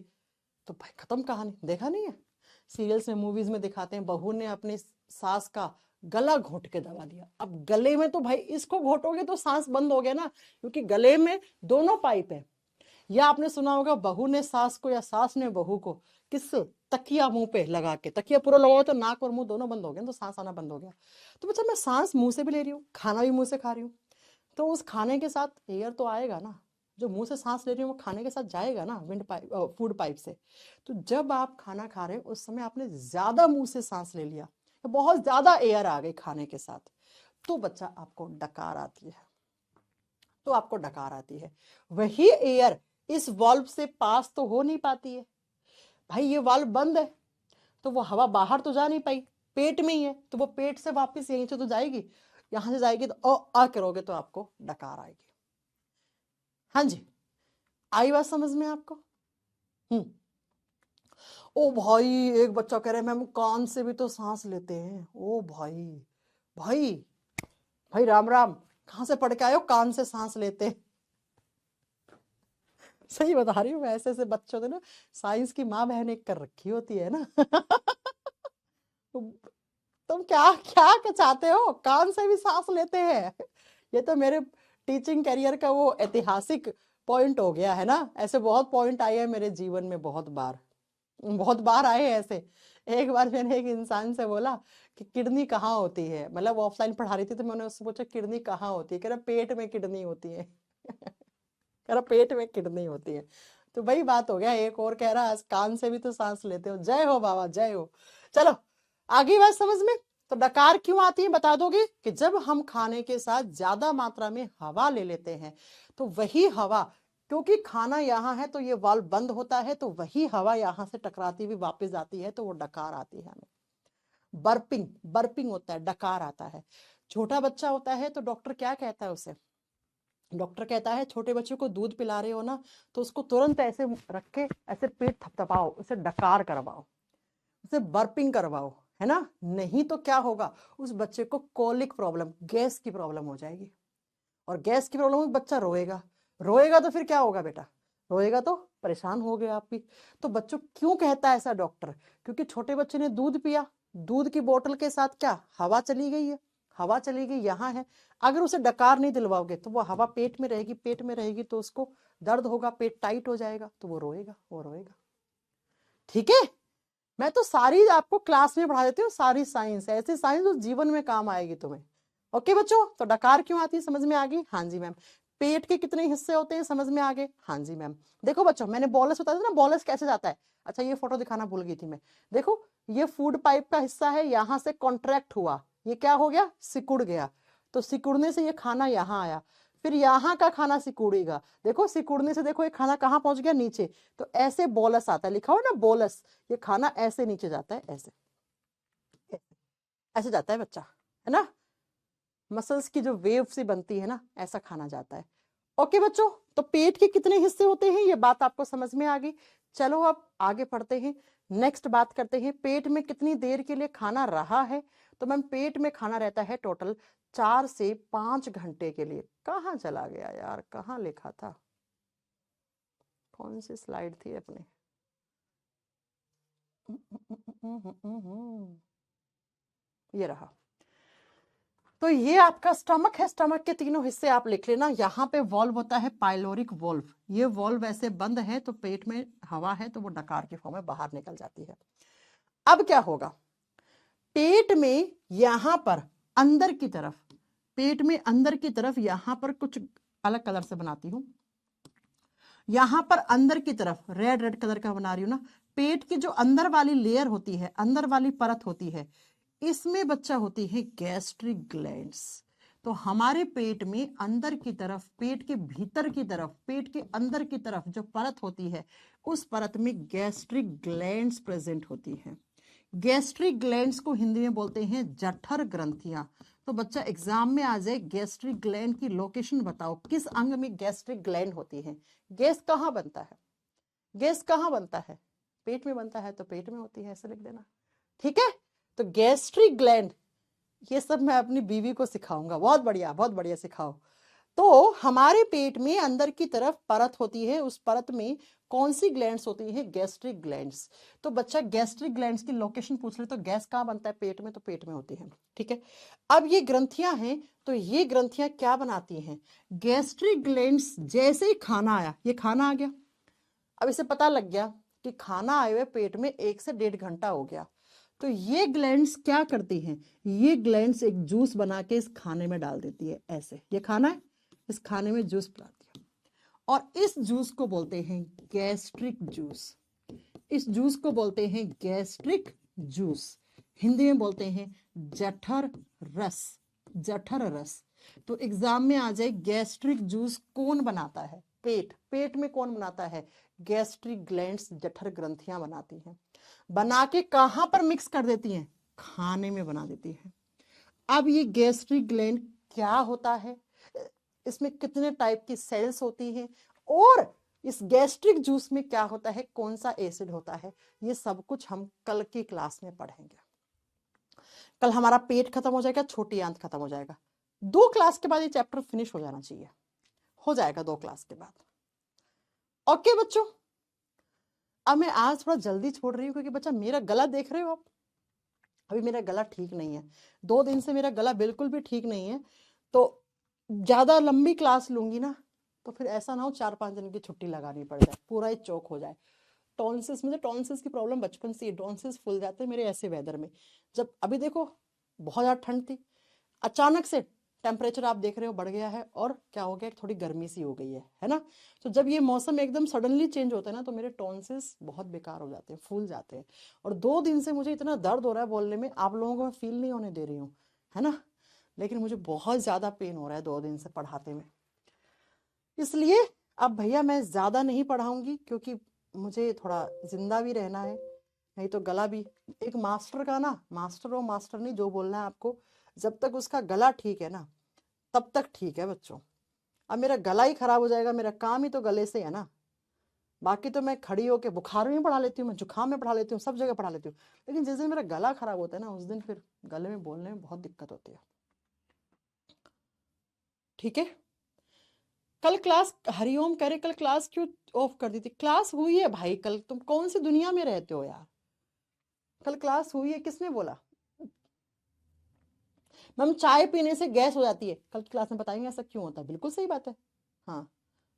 तो भाई खत्म कहानी। देखा नहीं है सीरियल्स में, मूवीज में दिखाते हैं, बहू ने अपनी सास का गला घोट के दबा दिया। अब गले में तो भाई इसको घोटोगे तो सांस बंद हो गया ना, क्योंकि गले में दोनों पाइप है। या आपने सुना होगा बहू ने सास को या सास ने बहू को किससे? तकिया मुंह पे लगा के, तकिया पूरा लगाओ तो नाक और मुंह दोनों बंद हो गए, तो सांस आना बंद हो गया। तो बच्चा मैं सांस मुंह से भी ले रही हूँ, खाना भी मुंह से खा रही हूँ, तो उस खाने के साथ एयर तो आएगा ना, जो मुंह से सांस ले रही हूँ वो खाने के साथ जाएगा ना, विंड पाइप फूड पाइप से। तो जब आप खाना खा रहे हो उस समय आपने ज्यादा मुंह से सांस ले लिया, तो बहुत ज्यादा एयर आ गई खाने के साथ, तो बच्चा आपको डकार आती है। तो आपको डकार आती है। वही एयर इस वाल्व से पास तो हो नहीं पाती है, भाई ये वाल्व बंद है तो वो हवा बाहर तो जा नहीं पाई, पेट में ही है तो वो पेट से वापस यहीं से तो जाएगी, यहां से जाएगी तो आ करोगे तो आपको डकार आएगी। हाँ जी, आई बात समझ में आपको? ओ भाई, एक बच्चा कह रहा है मैम कान से भी तो सांस लेते हैं। ओ भाई, भाई भाई राम राम, कहां से पढ़ के आए हो कान से सांस लेते हैं? सही बता रही हूँ मैं, ऐसे ऐसे बच्चों ने ना साइंस की माँ बहन एक कर रखी होती है ना। तुम क्या क्या चाहते हो, कान से भी सांस लेते हैं? ये तो मेरे टीचिंग करियर का वो ऐतिहासिक पॉइंट हो गया है ना। ऐसे बहुत पॉइंट आए हैं मेरे जीवन में, बहुत बार आए हैं ऐसे। एक बार मैंने एक इंसान से बोला कि किडनी कहाँ होती है, मतलब ऑफलाइन पढ़ा रही थी तो मैंने उससे पूछा किडनी कहाँ होती है, कह रहा पेट में किडनी होती है। कह रहा पेट में किडनी होती है। तो वही बात हो गया। एक और कह रहा कान से भी तो सांस लेते हो। जय हो बाबा, जय हो। चलो आगे बात समझ में। तो डकार क्यों आती है बता दोगे? कि जब हम खाने के साथ ज्यादा मात्रा में हवा ले लेते हैं तो वही हवा, क्योंकि खाना यहाँ है तो ये वाल्व बंद होता है, तो वही हवा यहाँ से टकराती हुई वापस आती है तो वो डकार आती है हमें। बर्पिंग, बर्पिंग होता है, डकार आता है। छोटा बच्चा होता है तो डॉक्टर क्या कहता है उसे? डॉक्टर कहता है छोटे बच्चे को दूध पिला रहे हो ना तो उसको तुरंत ऐसे रख के ऐसे पेट थपथपाओ, उसे डकार करवाओ, उसे बर्पिंग करवाओ, है ना। नहीं तो क्या होगा, उस बच्चे को कोलिक प्रॉब्लम, गैस की प्रॉब्लम हो जाएगी। और गैस की प्रॉब्लम में बच्चा रोएगा, रोएगा तो फिर क्या होगा बेटा? रोएगा तो परेशान हो गए आप भी। तो बच्चों क्यों कहता है ऐसा डॉक्टर? क्योंकि छोटे बच्चे ने दूध पिया, दूध की बोतल के साथ क्या हवा चली गई है, हवा चली गई यहाँ है। अगर उसे डकार नहीं दिलवाओगे तो वो हवा पेट में रहेगी, पेट में रहेगी तो उसको दर्द होगा, पेट टाइट हो जाएगा तो वो रोएगा, वो रोएगा। ठीक है, मैं तो सारी आपको क्लास में पढ़ा देती हूँ, सारी साइंस, ऐसी साइंस जो जीवन में काम आएगी तुम्हें। ओके बच्चों, तो डकार क्यों आती है समझ में आ गई? हाँ जी मैम। पेट के कितने हिस्से होते हैं समझ में आ गए? हाँ जी मैम। देखो बच्चों, मैंने बॉलस बताया था ना, बॉलस कैसे जाता है। अच्छा ये फोटो दिखाना भूल गई थी मैं। देखो ये फूड पाइप का हिस्सा है, यहां से कॉन्ट्रैक्ट हुआ, ये क्या हो गया, सिकुड़ गया। तो सिकुड़ने से ये खाना यहाँ आया, फिर यहाँ का खाना सिकुड़ेगा। देखो सिकुड़ने से देखो ये खाना कहाँ पहुंच गया, नीचे। तो ऐसे बोलस आता है, लिखा हो ना बोलस, ये खाना ऐसे नीचे जाता है, ऐसे ऐसे जाता है बच्चा, है ना। मसल्स की जो वेव से बनती है ना, ऐसा खाना जाता है। ओके बच्चों, तो पेट के कितने हिस्से होते हैं ये बात आपको समझ में आ गई। चलो अब आगे पढ़ते हैं, नेक्स्ट बात करते हैं पेट में कितनी देर के लिए खाना रहा है। तो मैम पेट में खाना रहता है टोटल 4 से 5 घंटे के लिए। कहाँ चला गया यार, कहाँ लिखा था, कौन सी स्लाइड थी अपने? ये रहा। तो ये आपका स्टमक है, स्टमक के तीनों हिस्से आप लिख लेना। यहाँ पे वॉल्व होता है पाइलोरिक वॉल्व, ये वॉल्व ऐसे बंद है तो पेट में हवा है तो वो डकार के फॉर्म में बाहर निकल जाती है। अब क्या होगा, पेट में यहां पर अंदर की तरफ, पेट में अंदर की तरफ यहां पर कुछ अलग कलर से बनाती हूं, यहां पर अंदर की तरफ रेड रेड कलर का बना रही हूं ना। पेट की जो अंदर वाली लेयर होती है, अंदर वाली परत होती है, इसमें बच्चा होती है गैस्ट्रिक ग्लैंड्स। तो हमारे पेट में अंदर की तरफ, पेट के भीतर की तरफ, पेट के अंदर की तरफ जो परत होती है, उस परत में गैस्ट्रिक ग्लैंड्स प्रेजेंट होती हैं। गैस्ट्रिक ग्लैंड्स को हिंदी में बोलते हैं जठर ग्रंथियां। तो बच्चा एग्जाम में आ जाए, गैस्ट्रिक ग्लैंड की लोकेशन बताओ, किस अंग में गैस्ट्रिक ग्लैंड होती है। गैस कहाँ बनता है, गैस कहाँ बनता है? पेट में बनता है तो पेट में होती है, ऐसे लिख देना। ठीक है, तो गैस्ट्रिक ग्लैंड, ये सब मैं अपनी बीवी को सिखाऊंगा, बहुत बढ़िया, बहुत बढ़िया सिखाओ। तो हमारे पेट में अंदर की तरफ परत होती है, उस परत में कौन सी ग्लैंड्स होती है? Gastric glands. तो बच्चा गैस्ट्रिक ग्लैंड्स की लोकेशन पूछ ले तो गैस कहाँ बनता है? पेट में, तो पेट में होती है। ठीक है, अब ये ग्रंथियां हैं, तो ये ग्रंथियां क्या बनाती हैं? गैस्ट्रिक ग्लैंड्स, जैसे ही खाना आया, ये खाना आ गया, अब इसे पता लग गया कि खाना आए हुए पेट में 1 से 1.5 घंटा हो गया, तो ये ग्लैंड्स क्या करती हैं? ये ग्लैंड्स एक जूस बना के इस खाने में डाल देती है। ऐसे ये खाना है, इस खाने में जूस पिलाती है, और इस जूस को बोलते हैं गैस्ट्रिक जूस। इस जूस को बोलते हैं गैस्ट्रिक जूस, हिंदी में बोलते हैं जठर रस, जठर रस। तो एग्जाम में आ जाए गैस्ट्रिक जूस कौन बनाता है? पेट। पेट में कौन बनाता है? गैस्ट्रिक ग्लैंड्स, जठर ग्रंथियां बनाती हैं। बना के कहां पर मिक्स कर देती हैं? खाने में बना देती हैं। अब ये गैस्ट्रिक ग्लैंड क्या होता है, इसमें कितने टाइप की सेल्स होती हैं, और इस गैस्ट्रिक जूस में क्या होता है, कौन सा एसिड होता है, ये सब कुछ हम कल की क्लास में पढ़ेंगे। कल हमारा पेट खत्म हो जाएगा, छोटी आंत खत्म हो जाएगा। 2 क्लास के बाद ये चैप्टर फिनिश हो जाना चाहिए, हो जाएगा 2 क्लास के बाद। ओके बच्चों, अब मैं आज थोड़ा जल्दी छोड़ रही हूँ क्योंकि बच्चा मेरा गला देख रहे हो आप, अभी मेरा गला ठीक नहीं है, 2 दिन से मेरा गला बिल्कुल भी ठीक नहीं है। तो ज्यादा लंबी क्लास लूंगी ना तो फिर ऐसा ना हो 4-5 दिन की छुट्टी लगानी पड़ जाए, पूरा ही चौक हो जाए। टॉन्सिस, मुझे टॉन्सिस की प्रॉब्लम बचपन से, टॉन्सिस फूल जाते हैं मेरे ऐसे वेदर में। जब अभी देखो बहुत ज्यादा ठंड थी, अचानक से टेम्परेचर आप देख रहे हो बढ़ गया है, और क्या हो गया, थोड़ी गर्मी सी हो गई है ना। तो जब ये मौसम एकदम सडनली चेंज होता है ना तो मेरे टॉन्सिस बहुत बेकार हो जाते हैं, फूल जाते हैं। और 2 दिन से मुझे इतना दर्द हो रहा है बोलने में, आप लोगों को मैं फील नहीं होने दे रही हूँ, है ना, लेकिन मुझे बहुत ज्यादा पेन हो रहा है 2 दिन से पढ़ाते में। इसलिए अब भैया मैं ज्यादा नहीं पढ़ाऊंगी क्योंकि मुझे थोड़ा जिंदा भी रहना है, नहीं तो गला भी, एक मास्टर का ना, मास्टर हो मास्टर नहीं जो बोलना है आपको, जब तक उसका गला ठीक है ना तब तक ठीक है बच्चों। अब मेरा गला ही खराब हो जाएगा, मेरा काम ही तो गले से है ना। बाकी तो मैं खड़ी होके बुखार में पढ़ा लेती हूँ, मैं जुकाम में पढ़ा लेती हूँ, सब जगह पढ़ा लेती हूँ, लेकिन जिस दिन मेरा गला खराब होता है ना उस दिन फिर गले में बोलने में बहुत दिक्कत होती है। ठीक है, कल क्लास, हरिओम कह रहे कल क्लास क्यों ऑफ कर दी थी? क्लास हुई है भाई कल, तुम कौन सी दुनिया में रहते हो यार, कल क्लास हुई है, किसने बोला? मैम चाय पीने से गैस हो जाती है, कल की क्लास में बताएंगे ऐसा क्यों होता है। बिल्कुल सही बात है, हाँ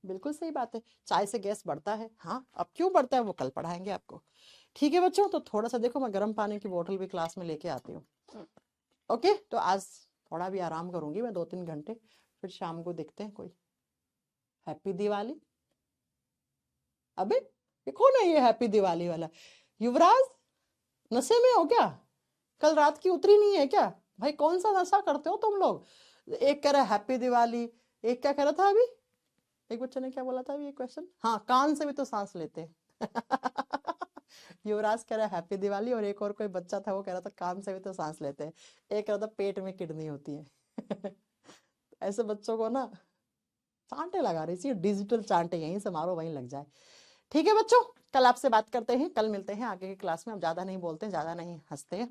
बिल्कुल सही बात है, चाय से गैस बढ़ता है, हाँ अब क्यों बढ़ता है वो कल पढ़ाएंगे आपको। ठीक है बच्चों, तो थोड़ा सा देखो मैं गर्म पानी की बोतल भी क्लास में लेके आती हूँ। ओके, तो आज थोड़ा भी आराम करूंगी मैं 2-3 घंटे, फिर शाम को देखते हैं कोई। हैप्पी दिवाली। अबे ये कौन है ये हैप्पी दिवाली वाला? युवराज, नशे में हो क्या? कल रात की उतरी नहीं है क्या? भाई कौन सा नशा करते हो तुम लोग? एक कह रहा है हैप्पी दिवाली, एक क्या कह रहा था अभी, एक बच्चे ने क्या बोला था अभी, एक क्वेश्चन, हाँ कान से भी तो सांस लेते हैं। युवराज कह रहा है हैप्पी दिवाली, और एक और कोई बच्चा था वो कह रहा था कान से भी तो सांस लेते हैं, एक कह रहा था पेट में किडनी होती है। ऐसे बच्चों को ना चांटे लगा रही थी, डिजिटल चांटे, यहीं से मारो वहीं लग जाए। ठीक है बच्चों, कल आपसे बात करते हैं, कल मिलते हैं आगे की क्लास में। अब ज्यादा नहीं बोलते, ज्यादा नहीं हंसते हैं।